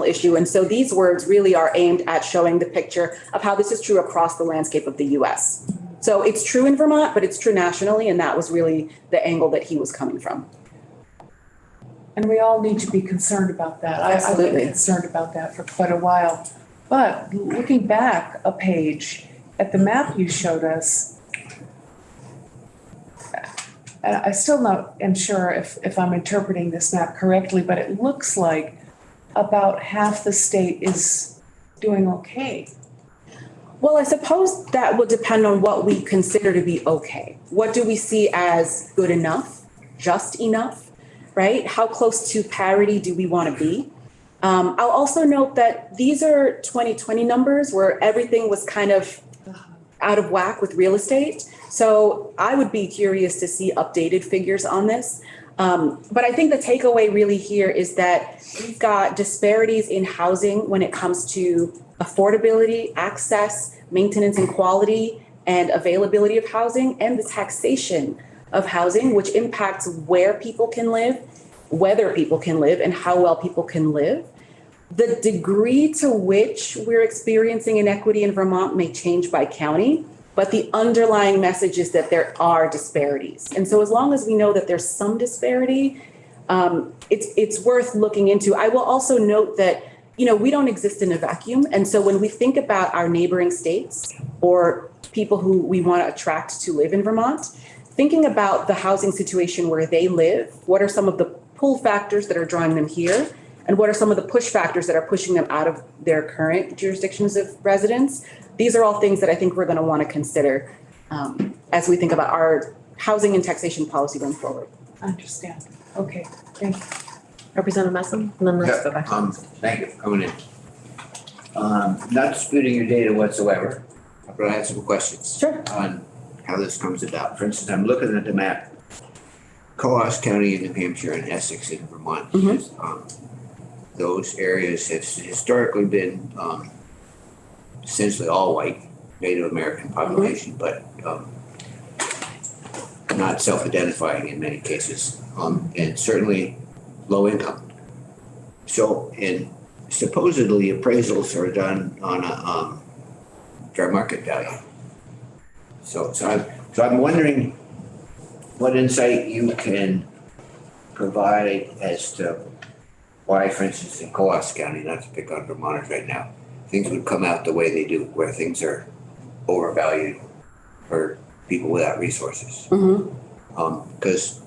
issue. And so these words really are aimed at showing the picture of how this is true across the landscape of the US. So it's true in Vermont, but it's true nationally. And that was really the angle that he was coming from.
And we all need to be concerned about that. I've
Absolutely.
been concerned about that for quite a while. But looking back a page at the map you showed us, and I still am sure if I'm interpreting this map correctly, but it looks like about half the state is doing okay.
Well, I suppose that will depend on what we consider to be okay. What do we see as good enough, just enough, right? How close to parity do we want to be? I'll also note that these are 2020 numbers where everything was kind of out of whack with real estate. So I would be curious to see updated figures on this. But I think the takeaway really here is that we've got disparities in housing when it comes to affordability, access, maintenance and quality, and availability of housing, and the taxation of housing, which impacts where people can live, whether people can live, and how well people can live. The degree to which we're experiencing inequity in Vermont may change by county, but the underlying message is that there are disparities. And so as long as we know that there's some disparity, it's worth looking into. I will also note that, we don't exist in a vacuum. And so when we think about our neighboring states or people who we want to attract to live in Vermont, thinking about the housing situation where they live, what are some of the pull factors that are drawing them here? And what are some of the push factors that are pushing them out of their current jurisdictions of residence? These are all things that I think we're going to want to consider as we think about our housing and taxation policy going forward.
I understand. Okay, thank you.
Representative Messam, and then let's go back.
Thank you for coming in. Not disputing your data whatsoever. but I had some questions.
Sure.
On how this comes about. For instance, I'm looking at the map. Coos County in New Hampshire and Essex in Vermont. Those areas have historically been essentially all white, Native American population, but not self-identifying in many cases, and certainly low income. So, and supposedly appraisals are done on a fair market value. So I'm wondering what insight you can provide as to why, for instance, in Coos County, not to pick on Vermonters right now, things would come out the way they do, where things are overvalued for people without resources. Because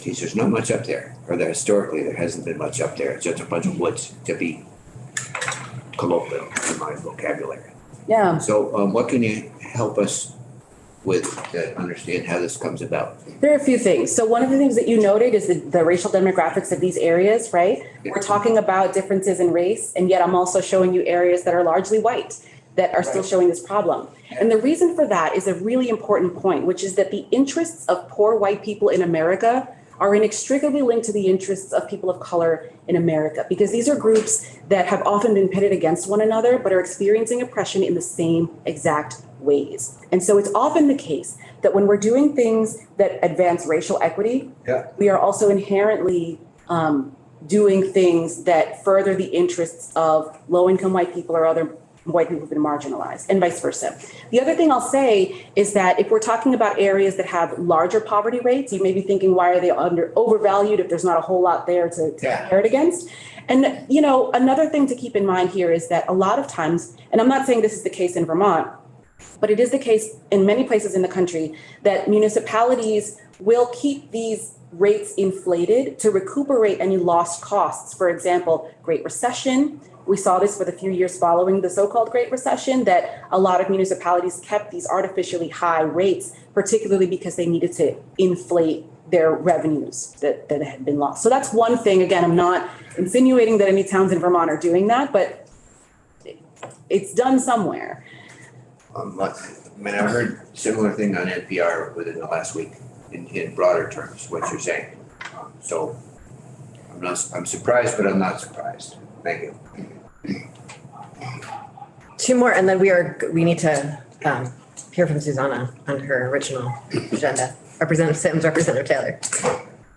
there's not much up there, or there historically there hasn't been much up there. It's just a bunch of woods, to be colloquial in my vocabulary.
Yeah.
So what can you help us with to understand how this comes about?
There are a few things. So one of the things that you noted is the racial demographics of these areas, right?
Yeah.
We're talking about differences in race, and yet I'm also showing you areas that are largely white that are still showing this problem. And the reason for that is a really important point, which is that the interests of poor white people in America are inextricably linked to the interests of people of color in America, because these are groups that have often been pitted against one another, but are experiencing oppression in the same exact ways. And so it's often the case that when we're doing things that advance racial equity, we are also inherently doing things that further the interests of low-income white people or other white people who've been marginalized, and vice versa. The other thing I'll say is that if we're talking about areas that have larger poverty rates, you may be thinking, why are they overvalued if there's not a whole lot there to compare it against? And, you know, another thing to keep in mind here is that a lot of times, and I'm not saying this is the case in Vermont, but it is the case in many places in the country, that municipalities will keep these rates inflated to recuperate any lost costs. For example, Great Recession. We saw this for the few years following the so-called Great Recession, that a lot of municipalities kept these artificially high rates, particularly because they needed to inflate their revenues that had been lost. So that's one thing. Again, I'm not insinuating that any towns in Vermont are doing that, but it's done somewhere.
I mean, I heard similar thing on NPR within the last week in broader terms, what you're saying. So I'm surprised, but I'm not surprised. Thank you.
Two more, and then we need to hear from Susanna on her original agenda. Representative Sims, Representative Taylor.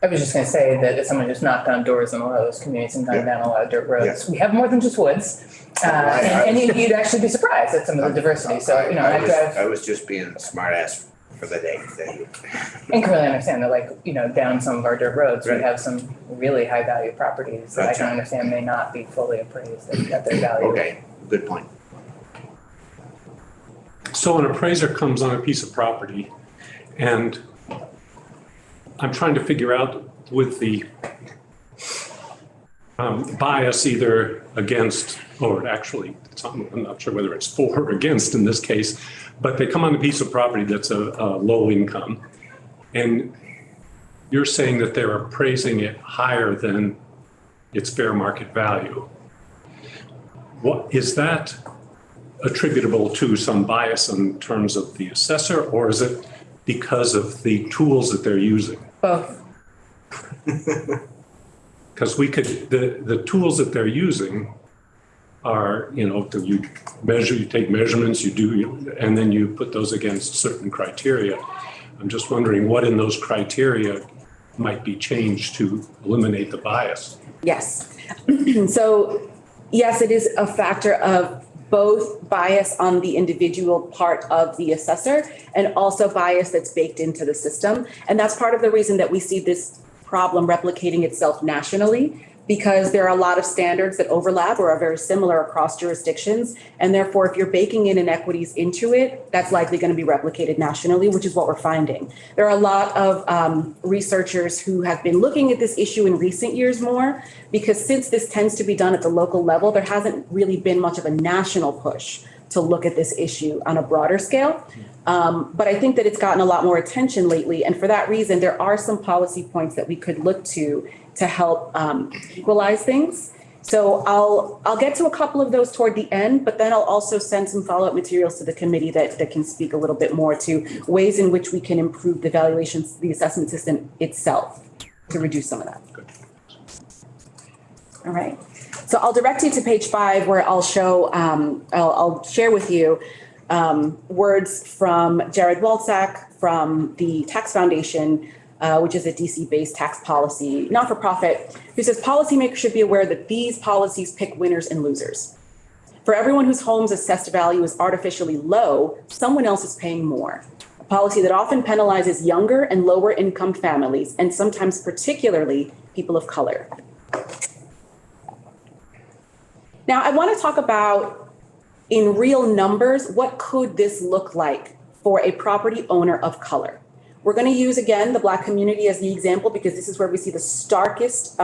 I was just gonna say that as someone who's knocked on doors in a lot of those communities and gone down a lot of dirt roads, we have more than just woods. And you'd actually be surprised at some of the diversity. So, you know,
I was just being a smart ass for the day.
and can really understand that, like, you know, down some of our dirt roads, we have some really high value properties that I can understand may not be fully appraised at their value.
Okay, good point.
So an appraiser comes on a piece of property, and I'm trying to figure out with the bias either against, or actually, I'm not sure whether it's for or against in this case, but they come on a piece of property that's a low income. And you're saying that they're appraising it higher than its fair market value. What is that attributable to some bias in terms of the assessor, or is it because of the tools that they're using?
Both.
Because we could, the tools that they're using are, you know, you measure, you take measurements, and then you put those against certain criteria. I'm just wondering what in those criteria might be changed to eliminate the bias.
Yes. So yes, it is a factor of both bias on the individual part of the assessor and also bias that's baked into the system. And that's part of the reason that we see this problem replicating itself nationally, because there are a lot of standards that overlap or are very similar across jurisdictions. And therefore, if you're baking in inequities into it, that's likely going to be replicated nationally, which is what we're finding. There are a lot of researchers who have been looking at this issue in recent years more, because since this tends to be done at the local level, there hasn't really been much of a national push to look at this issue on a broader scale. But I think that it's gotten a lot more attention lately. And for that reason, there are some policy points that we could look to help equalize things. So I'll get to a couple of those toward the end, but then I'll also send some follow-up materials to the committee that can speak a little bit more to ways in which we can improve the valuations, the assessment system itself to reduce some of that. All right. So I'll direct you to page 5 where I'll show, I'll share with you words from Jared Walczak from the Tax Foundation, which is a DC-based tax policy, not-for-profit, who says policymakers should be aware that these policies pick winners and losers. For everyone whose home's assessed value is artificially low, someone else is paying more. A policy that often penalizes younger and lower income families, and sometimes particularly people of color. Now, I want to talk about, in real numbers, what could this look like for a property owner of color? We're going to use, again, the Black community as the example because this is where we see the starkest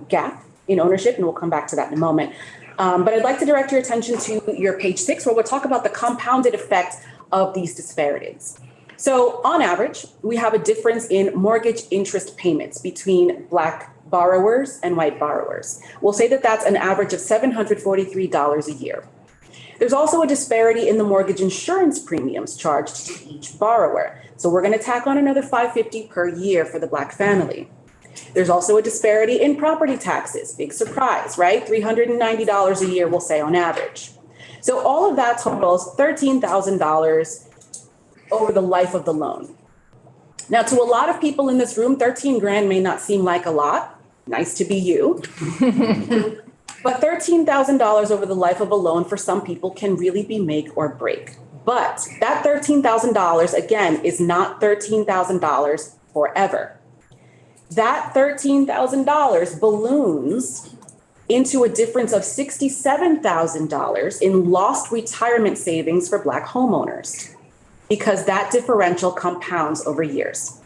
gap in ownership, and we'll come back to that in a moment. But I'd like to direct your attention to your page 6, where we'll talk about the compounded effect of these disparities. So on average, we have a difference in mortgage interest payments between Black borrowers and white borrowers. We'll say that that's an average of $743 a year. There's also a disparity in the mortgage insurance premiums charged to each borrower. So we're going to tack on another $550 per year for the Black family. There's also a disparity in property taxes. Big surprise, right? $390 a year, we'll say on average. So all of that totals $13,000 over the life of the loan. Now, to a lot of people in this room, 13 grand may not seem like a lot. Nice to be you. But $13,000 over the life of a loan for some people can really be make or break. But that $13,000, again, is not $13,000 forever. That $13,000 balloons into a difference of $67,000 in lost retirement savings for Black homeowners, because that differential compounds over years.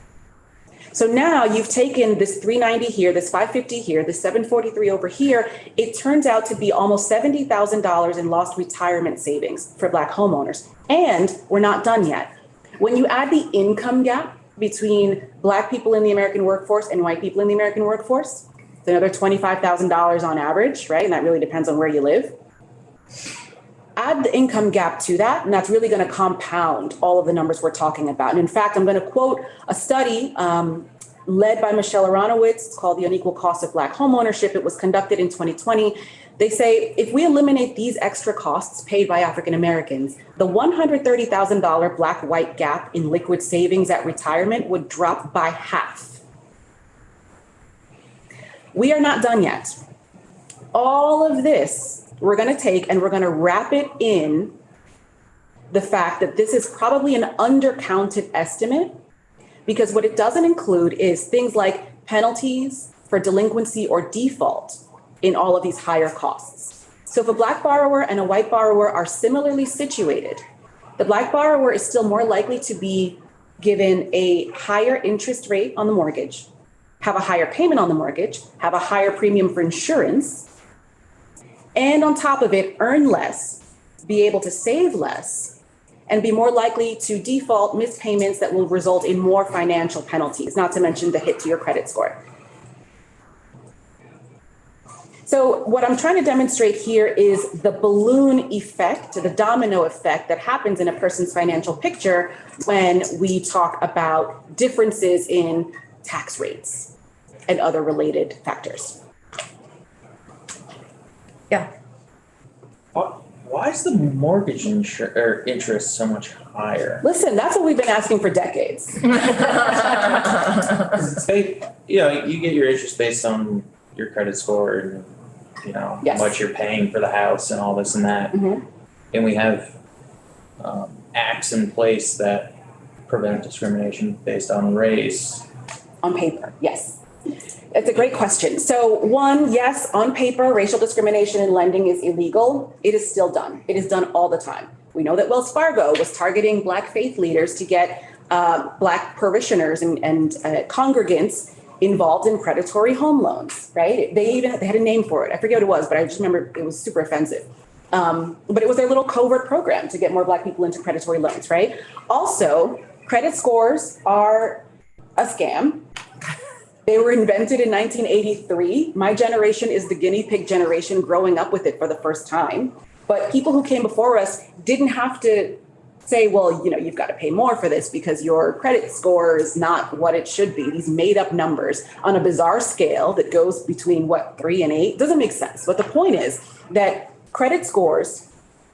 So now you've taken this $390 here, this $550 here, this $743 over here. It turns out to be almost $70,000 in lost retirement savings for Black homeowners. And we're not done yet. When you add the income gap between Black people in the American workforce and white people in the American workforce, it's another $25,000 on average, right? And that really depends on where you live. Add the income gap to that, and that's really going to compound all of the numbers we're talking about. And in fact, I'm going to quote a study led by Michelle Aronowitz. It's called The Unequal Cost of Black Homeownership. It was conducted in 2020. They say if we eliminate these extra costs paid by African Americans, the $130,000 Black-white gap in liquid savings at retirement would drop by half. We are not done yet. All of this we're going to take and we're going to wrap it in the fact that this is probably an undercounted estimate, because what it doesn't include is things like penalties for delinquency or default in all of these higher costs. So if a Black borrower and a white borrower are similarly situated, the Black borrower is still more likely to be given a higher interest rate on the mortgage, have a higher payment on the mortgage, have a higher premium for insurance, and on top of it, earn less, be able to save less, and be more likely to default, miss payments that will result in more financial penalties, not to mention the hit to your credit score. So what I'm trying to demonstrate here is the balloon effect, the domino effect that happens in a person's financial picture when we talk about differences in tax rates and other related factors.
Yeah.
Why is the mortgage interest so much higher?
Listen, that's what we've been asking for decades.
Say, you get your interest based on your credit score and, yes, how much you're paying for the house and all this and that.
Mm-hmm.
And we have acts in place that prevent discrimination based on race.
On paper, yes. It's a great question. So one, yes, on paper, racial discrimination in lending is illegal. It is still done. It is done all the time. We know that Wells Fargo was targeting Black faith leaders to get Black parishioners and congregants involved in predatory home loans, right? They had a name for it. I forget what it was, but I just remember it was super offensive. But it was their little covert program to get more Black people into predatory loans, right? Also, credit scores are a scam. They were invented in 1983. My generation is the guinea pig generation growing up with it for the first time. But people who came before us didn't have to say, well, you know, you've got to pay more for this because your credit score is not what it should be. These made up numbers on a bizarre scale that goes between 3 and 8 doesn't make sense. But the point is that credit scores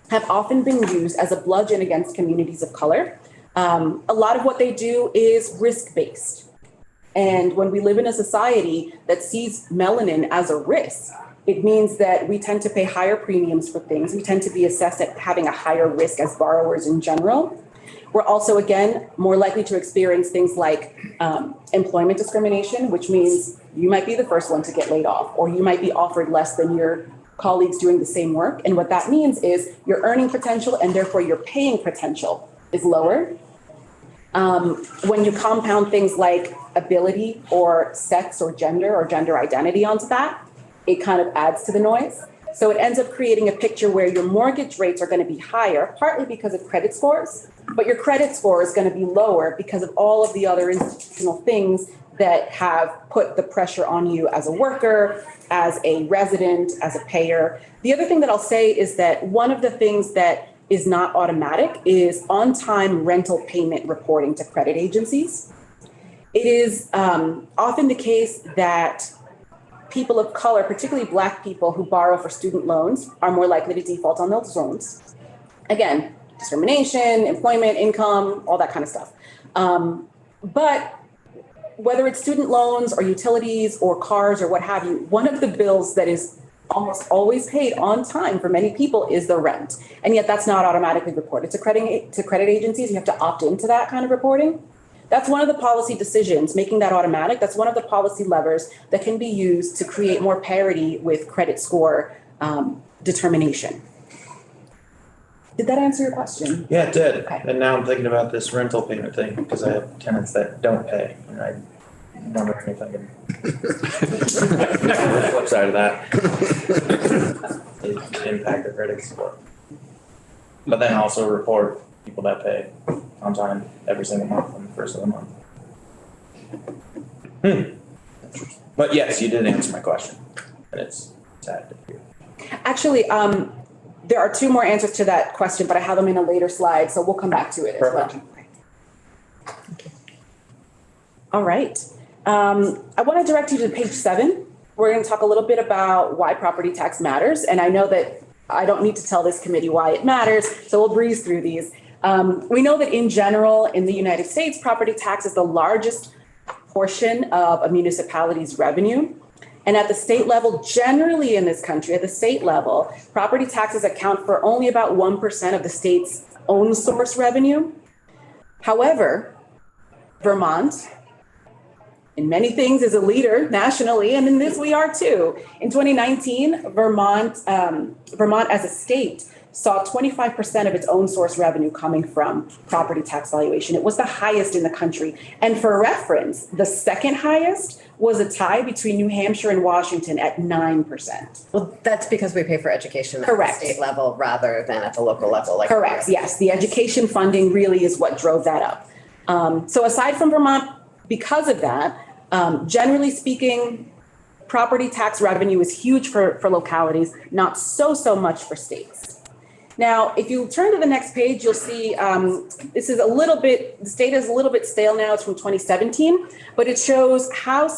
have often been used as a bludgeon against communities of color. A lot of what they do is risk-based. And when we live in a society that sees melanin as a risk, it means that we tend to pay higher premiums for things. We tend to be assessed at having a higher risk as borrowers in general. We're also, again, more likely to experience things like employment discrimination, which means you might be the first one to get laid off, or you might be offered less than your colleagues doing the same work. And what that means is your earning potential and therefore your paying potential is lower. When you compound things like ability or sex or gender identity onto that, it kind of adds to the noise. So it ends up creating a picture where your mortgage rates are going to be higher, partly because of credit scores, but your credit score is going to be lower because of all of the other institutional things that have put the pressure on you as a worker, as a resident, as a payer. The other thing that I'll say is that one of the things that is not automatic is on-time rental payment reporting to credit agencies. It is often the case that people of color, particularly Black people who borrow for student loans, are more likely to default on those loans. Again, discrimination, employment, income, all that kind of stuff. But whether it's student loans or utilities or cars or what have you, one of the bills that is almost always paid on time for many people is the rent. And yet that's not automatically reported to credit agencies. You have to opt into that kind of reporting. That's one of the policy decisions, making that automatic. That's one of the policy levers that can be used to create more parity with credit score determination. Did that answer your question?
Yeah, it did.
Okay.
And now I'm thinking about this rental payment thing because I have tenants that don't pay, and I wonder if I can. The flip side of that, it impact the credit score. But then also report people that pay on time every single month on the first of the month. But yes, you did answer my question, and it's sad to hear.
Actually, there are 2 more answers to that question, but I have them in a later slide, so we'll come back to it as well.
Perfect.
All right. I want to direct you to page 7. We're going to talk a little bit about why property tax matters. And I know that I don't need to tell this committee why it matters, so we'll breeze through these. We know that in general, in the United States, property tax is the largest portion of a municipality's revenue. And at the state level, generally in this country, at the state level, property taxes account for only about 1% of the state's own source revenue. However, Vermont, in many things, is a leader nationally, and in this we are too. In 2019, Vermont as a state saw 25% of its own source revenue coming from property tax valuation. It was the highest in the country. And for reference, the second highest was a tie between New Hampshire and Washington at 9%.
Well, that's because we pay for education at the
Correct.
state level rather than at the local level. Like
Correct, yes. The education funding really is what drove that up. So aside from Vermont, because of that, generally speaking, property tax revenue is huge for localities, not so much for states. Now, if you turn to the next page, you'll see this is this data is a little bit stale now. It's from 2017, but it shows how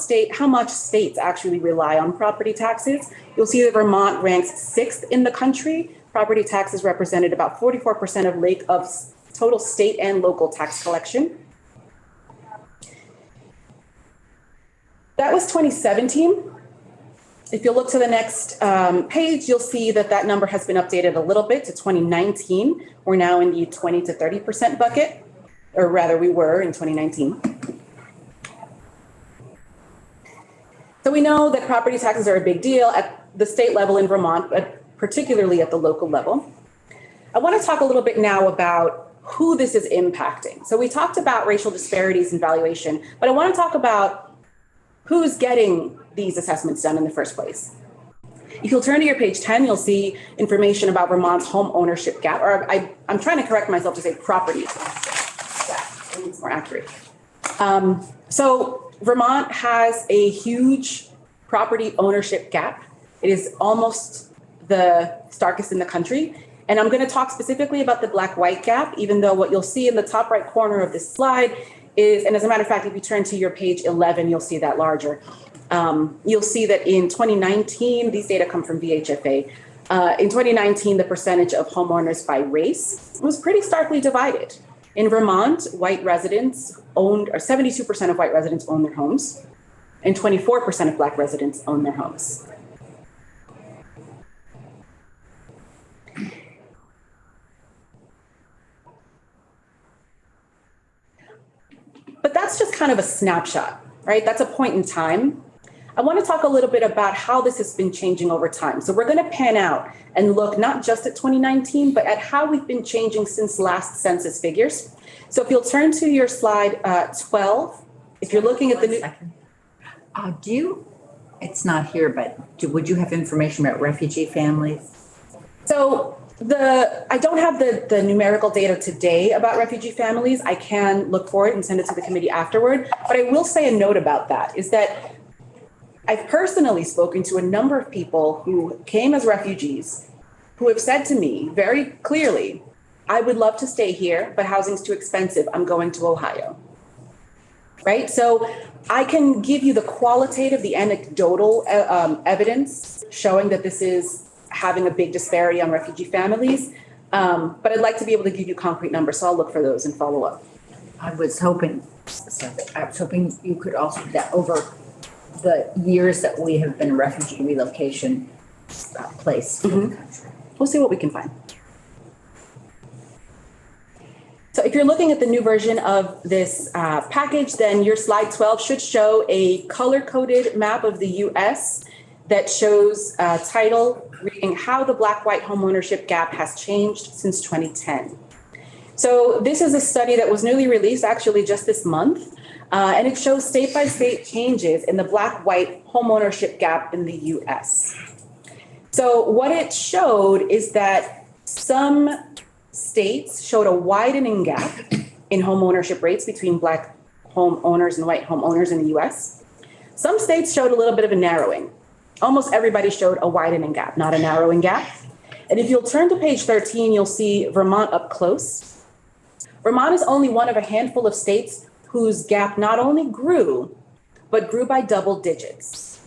much states actually rely on property taxes. You'll see that Vermont ranks 6th in the country. Property taxes represented about 44% of total state and local tax collection. That was 2017. If you look to the next page, you'll see that number has been updated a little bit to 2019. We're now in the 20 to 30% bucket, or rather we were in 2019. So we know that property taxes are a big deal at the state level in Vermont, but particularly at the local level. I want to talk a little bit now about who this is impacting. So we talked about racial disparities in valuation, but I want to talk about who's getting these assessments done in the first place. If you'll turn to your page 10, you'll see information about Vermont's home ownership gap, or I'm trying to correct myself to say property gap. I think it's more accurate. So Vermont has a huge property ownership gap. It is almost the starkest in the country. And I'm going to talk specifically about the black-white gap, even though what you'll see in the top right corner of this slide is, and as a matter of fact, if you turn to your page 11, you'll see that larger. You'll see that in 2019, these data come from VHFA. In 2019, the percentage of homeowners by race was pretty starkly divided. In Vermont, white residents owned, or 72% of white residents own their homes, and 24% of Black residents own their homes. But that's just kind of a snapshot, right? That's a point in time. I want to talk a little bit about how this has been changing over time. So we're going to pan out and look not just at 2019, but at how we've been changing since last census figures. So if you'll turn to your slide 12, if you're looking at the new.
It's not here, but would you have information about refugee families?
So I don't have the numerical data today about refugee families. I can look for it and send it to the committee afterward. But I will say a note about that is that I've personally spoken to a number of people who came as refugees who have said to me very clearly, I would love to stay here, but housing's too expensive. I'm going to Ohio. Right? So I can give you the qualitative, the anecdotal evidence showing that this is having a big disparity on refugee families. But I'd like to be able to give you concrete numbers. So I'll look for those and follow up.
I was hoping you could also do that over the years that we have been a refugee relocation place.
We'll see what we can find. So if you're looking at the new version of this package, then your slide 12 should show a color-coded map of the US that shows a title reading how the Black-White homeownership gap has changed since 2010. So this is a study that was newly released actually just this month, and it shows state-by-state changes in the Black-White homeownership gap in the US. So what it showed is that some states showed a widening gap in homeownership rates between Black homeowners and white homeowners in the US. Some states showed a little bit of a narrowing. Almost everybody showed a widening gap, not a narrowing gap. And if you'll turn to page 13, you'll see Vermont up close. Vermont is only one of a handful of states whose gap not only grew, but grew by double digits.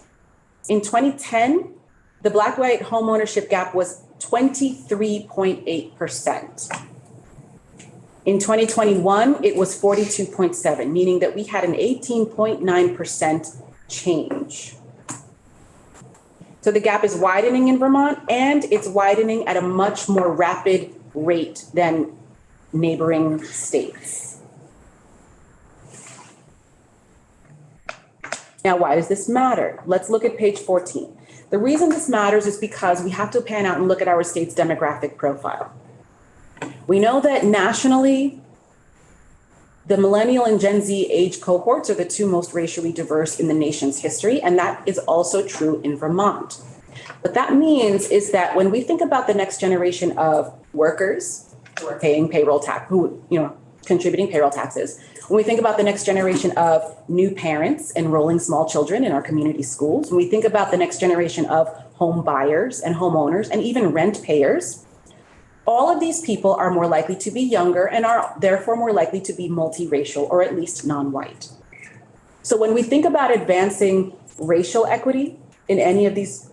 In 2010, the Black-White homeownership gap was 23.8%. In 2021, it was 42.7, meaning that we had an 18.9% change. So the gap is widening in Vermont, and it's widening at a much more rapid rate than neighboring states. Now, why does this matter? Let's look at page 14. The reason this matters is because we have to pan out and look at our state's demographic profile. We know that nationally, the millennial and Gen Z age cohorts are the two most racially diverse in the nation's history, and that is also true in Vermont. What that means is that when we think about the next generation of workers who are paying payroll tax, contributing payroll taxes, when we think about the next generation of new parents enrolling small children in our community schools, when we think about the next generation of home buyers and homeowners and even rent payers, all of these people are more likely to be younger and are therefore more likely to be multiracial or at least non-white. So when we think about advancing racial equity in any of these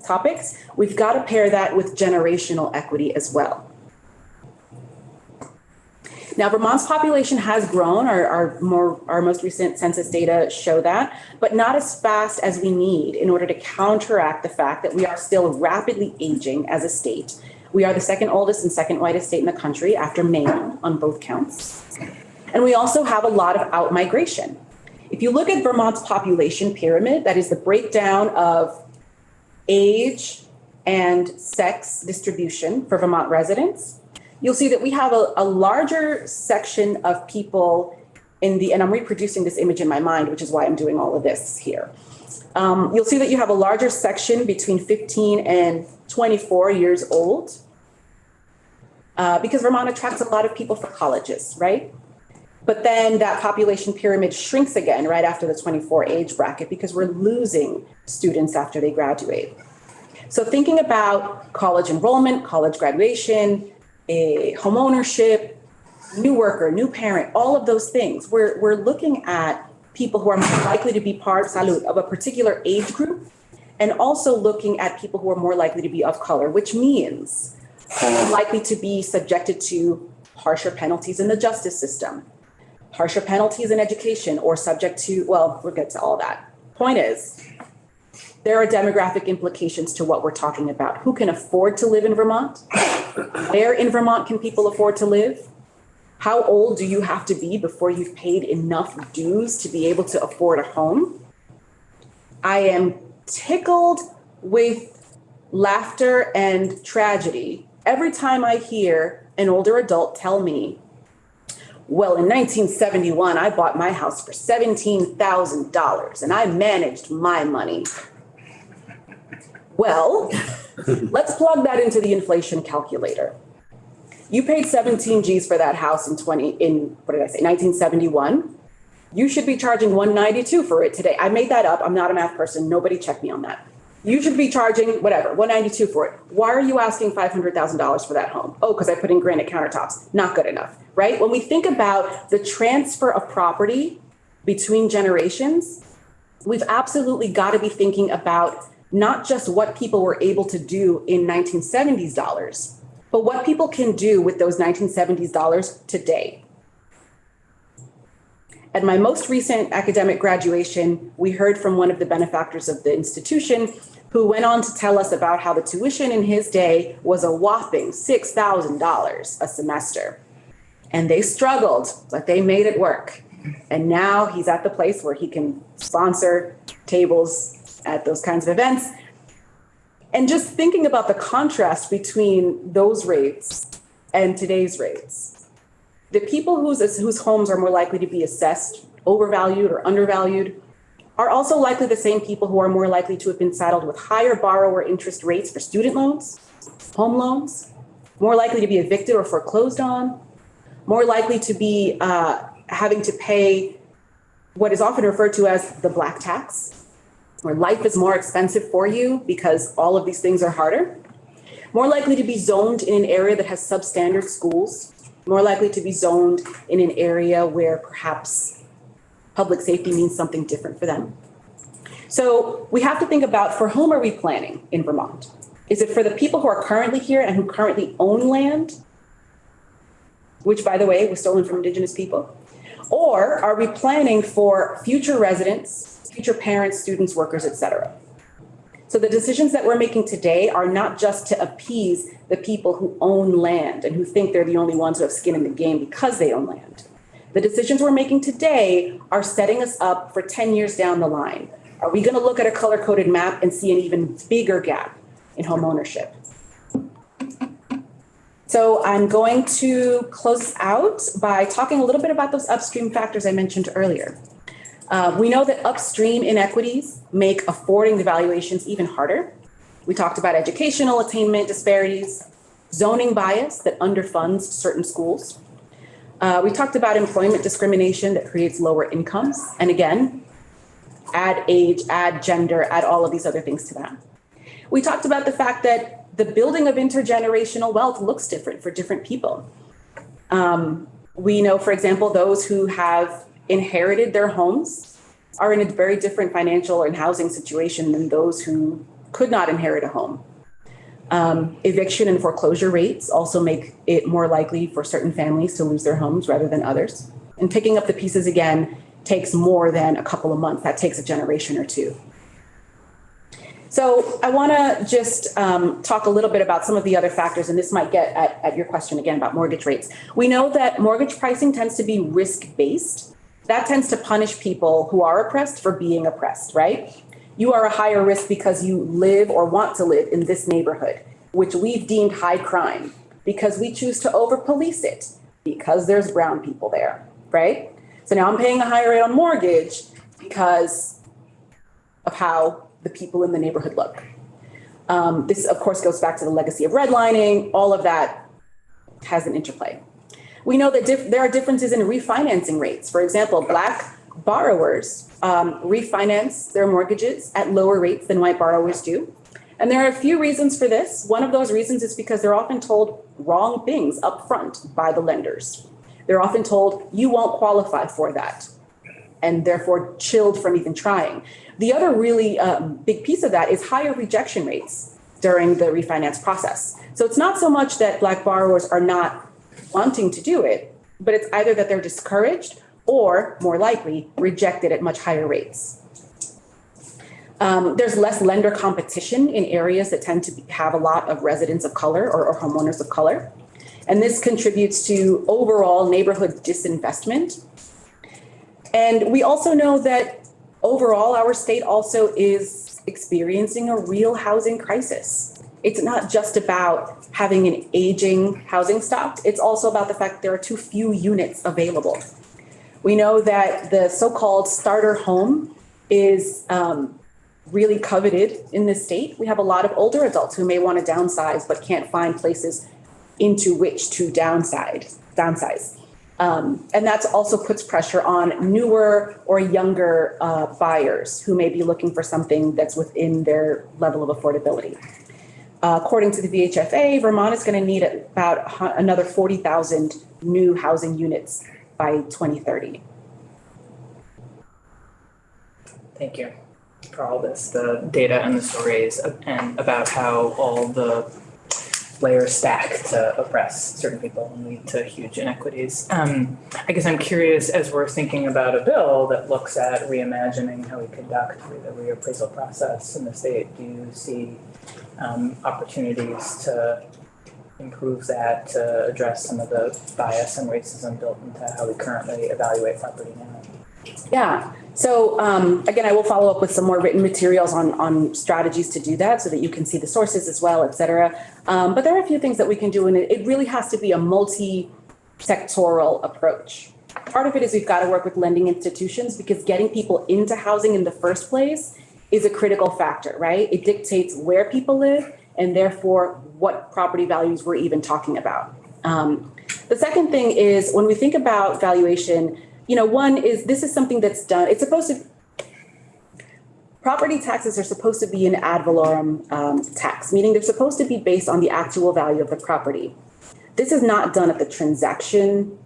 topics, we've got to pair that with generational equity as well. Now, Vermont's population has grown. Our most recent census data show that, but not as fast as we need in order to counteract the fact that we are still rapidly aging as a state. We are the second oldest and second whitest state in the country after Maine on both counts. And we also have a lot of out-migration. If you look at Vermont's population pyramid, that is the breakdown of age and sex distribution for Vermont residents, you'll see that we have a larger section of people and I'm reproducing this image in my mind, which is why I'm doing all of this here. You'll see that you have a larger section between 15 and 24 years old because Vermont attracts a lot of people for colleges, right? But then that population pyramid shrinks again right after the 24 age bracket because we're losing students after they graduate. So thinking about college enrollment, college graduation, home ownership, new worker, new parent, all of those things, we're looking at people who are more likely to be part, salud, of a particular age group, and also looking at people who are more likely to be of color, which means likely to be subjected to harsher penalties in the justice system, harsher penalties in education, or subject to, well, we'll get to all that. Point is, there are demographic implications to what we're talking about. Who can afford to live in Vermont? Where in Vermont can people afford to live? How old do you have to be before you've paid enough dues to be able to afford a home? I am tickled with laughter and tragedy every time I hear an older adult tell me, well, in 1971, I bought my house for $17,000 and I managed my money. Well, let's plug that into the inflation calculator. You paid 17 G's for that house in 1971. You should be charging 192 for it today. I made that up. I'm not a math person. Nobody check me on that. You should be charging whatever, 192 for it. Why are you asking $500,000 for that home? Oh, because I put in granite countertops. Not good enough, right? When we think about the transfer of property between generations, we've absolutely got to be thinking about not just what people were able to do in 1970s dollars, but what people can do with those 1970s dollars today. At my most recent academic graduation, we heard from one of the benefactors of the institution who went on to tell us about how the tuition in his day was a whopping $6,000 a semester. And they struggled, but they made it work. And now he's at the place where he can sponsor tables at those kinds of events. And just thinking about the contrast between those rates and today's rates. The people whose homes are more likely to be assessed, overvalued or undervalued, are also likely the same people who are more likely to have been saddled with higher borrower interest rates for student loans, home loans, more likely to be evicted or foreclosed on, more likely to be having to pay what is often referred to as the black tax, where life is more expensive for you because all of these things are harder, more likely to be zoned in an area that has substandard schools, more likely to be zoned in an area where perhaps public safety means something different for them. So we have to think about, for whom are we planning in Vermont? Is it for the people who are currently here and who currently own land, which, by the way, was stolen from Indigenous people? Or are we planning for future residents, future parents, students, workers, et cetera? So the decisions that we're making today are not just to appease the people who own land and who think they're the only ones who have skin in the game because they own land. The decisions we're making today are setting us up for 10 years down the line. Are we going to look at a color-coded map and see an even bigger gap in home ownership? So I'm going to close out by talking a little bit about those upstream factors I mentioned earlier. We know that upstream inequities make affording the valuations even harder. We talked about educational attainment disparities, zoning bias that underfunds certain schools. We talked about employment discrimination that creates lower incomes. And again, add age, add gender, add all of these other things to that. We talked about the fact that the building of intergenerational wealth looks different for different people. We know, for example, those who have inherited their homes are in a very different financial and housing situation than those who could not inherit a home. Eviction and foreclosure rates also make it more likely for certain families to lose their homes rather than others. And picking up the pieces again takes more than a couple of months. That takes a generation or two. So I want to just talk a little bit about some of the other factors, and this might get at your question again about mortgage rates. We know that mortgage pricing tends to be risk-based. That tends to punish people who are oppressed for being oppressed, right? You are a higher risk because you live or want to live in this neighborhood, which we've deemed high crime because we choose to over-police it because there's brown people there, right? So now I'm paying a higher rate on mortgage because of how the people in the neighborhood look. This, of course, goes back to the legacy of redlining. All of that has an interplay. We know that there are differences in refinancing rates. For example, Black borrowers refinance their mortgages at lower rates than white borrowers do. And there are a few reasons for this. One of those reasons is because they're often told wrong things up front by the lenders. They're often told, you won't qualify for that, and therefore chilled from even trying. The other really big piece of that is higher rejection rates during the refinance process. So it's not so much that Black borrowers are not wanting to do it, but it's either that they're discouraged or, more likely, rejected at much higher rates. There's less lender competition in areas that tend to have a lot of residents of color or homeowners of color. And this contributes to overall neighborhood disinvestment. And we also know that overall, our state also is experiencing a real housing crisis. It's not just about having an aging housing stock. It's also about the fact that there are too few units available. We know that the so-called starter home is really coveted in this state. We have a lot of older adults who may want to downsize but can't find places into which to downsize. And that also puts pressure on newer or younger buyers who may be looking for something that's within their level of affordability. According to the VHFA, Vermont is going to need about another 40,000 new housing units by 2030.
Thank you for all this, the data and the stories, and about how all the layers stack to oppress certain people and lead to huge inequities. I guess I'm curious, as we're thinking about a bill that looks at reimagining how we conduct the reappraisal process in the state, do you see opportunities to improve that, to address some of the bias and racism built into how we currently evaluate property now?
Yeah. So again, I will follow up with some more written materials on strategies to do that so that you can see the sources as well, et cetera. But there are a few things that we can do, and it really has to be a multi-sectoral approach. Part of it is we've got to work with lending institutions because getting people into housing in the first place is a critical factor, right? It dictates where people live and therefore what property values we're even talking about. The second thing is when we think about valuation, one is this is something that's done. It's supposed to, property taxes are supposed to be an ad valorem tax, meaning they're supposed to be based on the actual value of the property. This is not done at the transaction.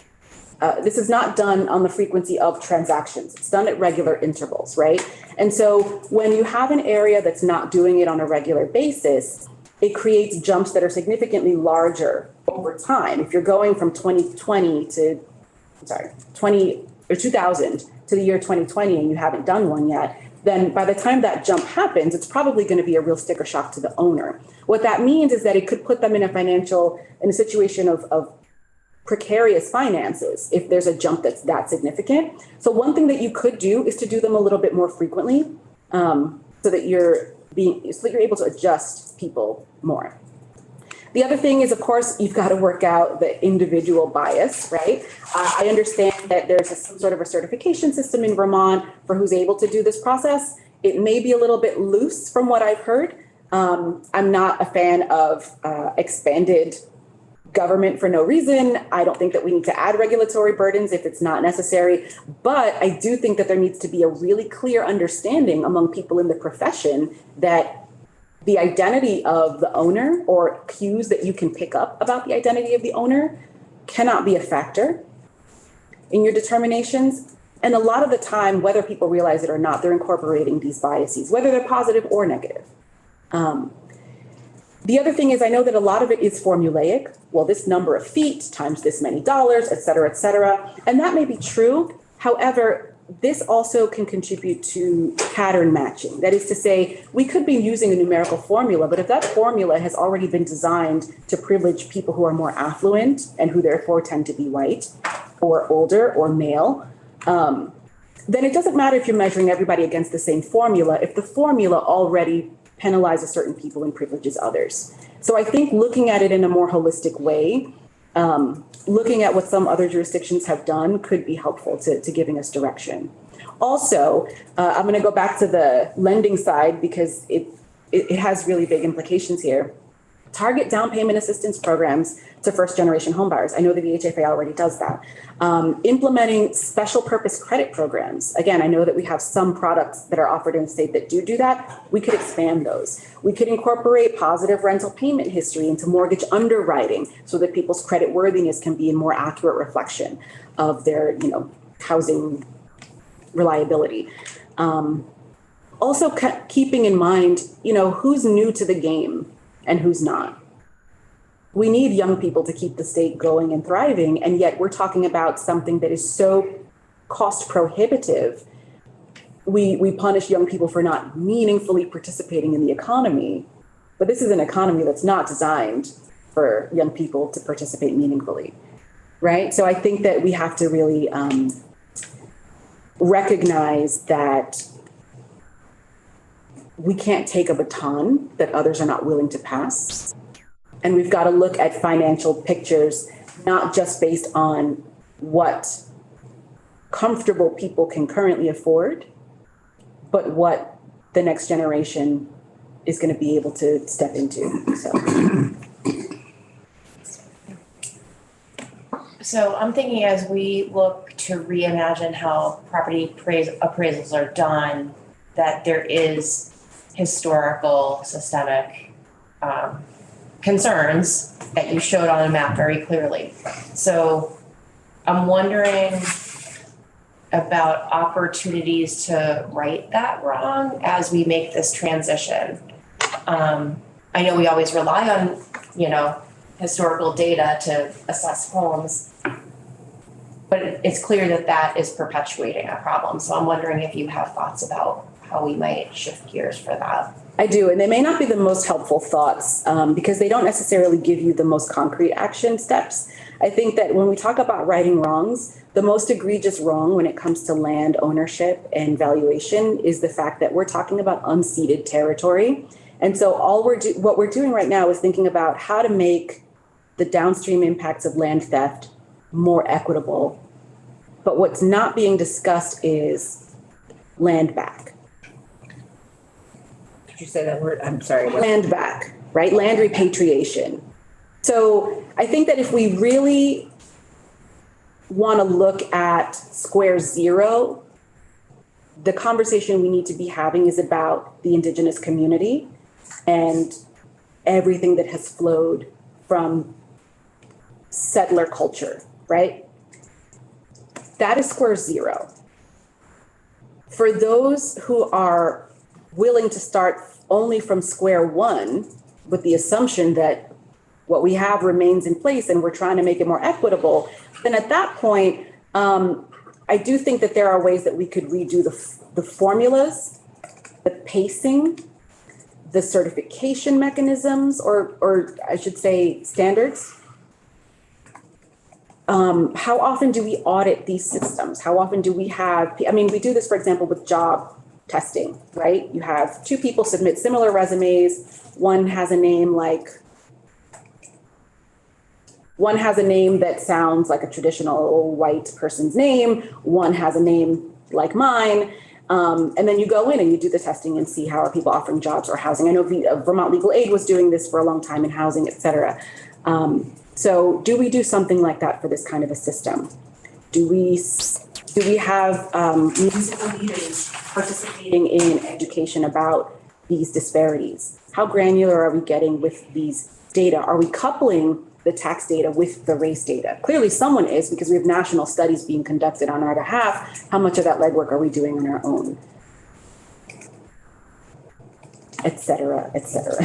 This is not done on the frequency of transactions. It's done at regular intervals, right? And so when you have an area that's not doing it on a regular basis, it creates jumps that are significantly larger over time. If you're going from 2020 to 2000 to the year 2020 and you haven't done one yet, then by the time that jump happens, it's probably going to be a real sticker shock to the owner. What that means is that it could put them in a situation of precarious finances if there's a jump that's that significant. So one thing that you could do is to do them a little bit more frequently so that you're able to adjust people more. The other thing is, of course, you've got to work out the individual bias, right? I understand that there's some sort of a certification system in Vermont for who's able to do this process. It may be a little bit loose from what I've heard. I'm not a fan of expanded government for no reason. I don't think that we need to add regulatory burdens if it's not necessary. But I do think that there needs to be a really clear understanding among people in the profession that the identity of the owner or cues that you can pick up about the identity of the owner cannot be a factor in your determinations. And a lot of the time, whether people realize it or not, they're incorporating these biases, whether they're positive or negative. The other thing is I know that a lot of it is formulaic. Well, this number of feet times this many dollars, et cetera, et cetera. And that may be true. However, this also can contribute to pattern matching. That is to say, we could be using a numerical formula, but if that formula has already been designed to privilege people who are more affluent and who therefore tend to be white or older or male, then it doesn't matter if you're measuring everybody against the same formula if the formula already penalizes certain people and privileges others. So I think looking at it in a more holistic way, looking at what some other jurisdictions have done could be helpful to giving us direction. Also, I'm going to go back to the lending side because it has really big implications here. target down payment assistance programs to first generation homebuyers. I know the VHFA already does that. Implementing special purpose credit programs. Again, I know that we have some products that are offered in the state that do that. We could expand those. We could incorporate positive rental payment history into mortgage underwriting so that people's credit worthiness can be a more accurate reflection of their, housing reliability. Also keeping in mind, who's new to the game and who's not. We need young people to keep the state going and thriving, and yet we're talking about something that is so cost prohibitive. We punish young people for not meaningfully participating in the economy, but this is an economy that's not designed for young people to participate meaningfully, right? So I think that we have to really recognize that we can't take a baton that others are not willing to pass. And we've got to look at financial pictures, not just based on what comfortable people can currently afford, but what the next generation is going to be able to step into.
So I'm thinking as we look to reimagine how property appraisals are done, that there is historical systemic concerns that you showed on a map very clearly. So I'm wondering about opportunities to right that wrong as we make this transition. I know we always rely on, historical data to assess homes, but it's clear that that is perpetuating a problem. So I'm wondering if you have thoughts about how we might shift gears for that.
I do, and they may not be the most helpful thoughts because they don't necessarily give you the most concrete action steps. I think that when we talk about righting wrongs, the most egregious wrong when it comes to land ownership and valuation is the fact that we're talking about unceded territory. And so what we're doing right now is thinking about how to make the downstream impacts of land theft more equitable. But what's not being discussed is land back.
Did you say that word? I'm sorry.
Land back, right? Land repatriation. So I think that if we really want to look at square zero, the conversation we need to be having is about the Indigenous community and everything that has flowed from settler culture, right? That is square zero. For those who are willing to start only from square one with the assumption that what we have remains in place and we're trying to make it more equitable, then at that point, I do think that there are ways that we could redo the formulas, the pacing, the certification mechanisms, or I should say standards. How often do we audit these systems? How often do we have, we do this, for example, with job testing, right? You have two people submit similar resumes. One has a name that sounds like a traditional white person's name. One has a name like mine. And then you go in and you do the testing and see how are people offering jobs or housing. I know Vermont Legal Aid was doing this for a long time in housing, et cetera. So do we do something like that for this kind of a system? Do we have municipal leaders participating in education about these disparities? How granular are we getting with these data? Are we coupling the tax data with the race data? Clearly someone is, because we have national studies being conducted on our behalf. How much of that legwork are we doing on our own? Et cetera, et cetera.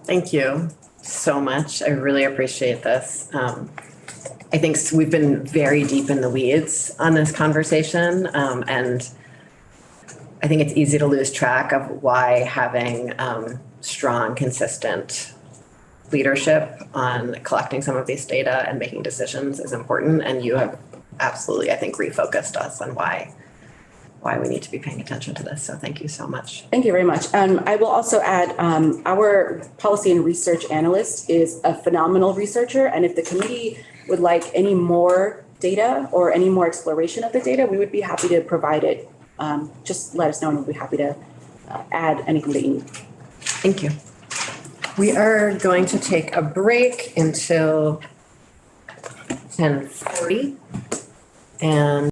Thank you so much. I really appreciate this. I think we've been very deep in the weeds on this conversation, and I think it's easy to lose track of why having strong, consistent leadership on collecting some of these data and making decisions is important. And you have absolutely, I think, refocused us on why we need to be paying attention to this. So thank you so much.
Thank you very much. I will also add, our policy and research analyst is a phenomenal researcher. And if the committee would like any more data or any more exploration of the data, we would be happy to provide it. Just let us know and we'll be happy to add anything that you need.
Thank you. We are going to take a break until 10:40. And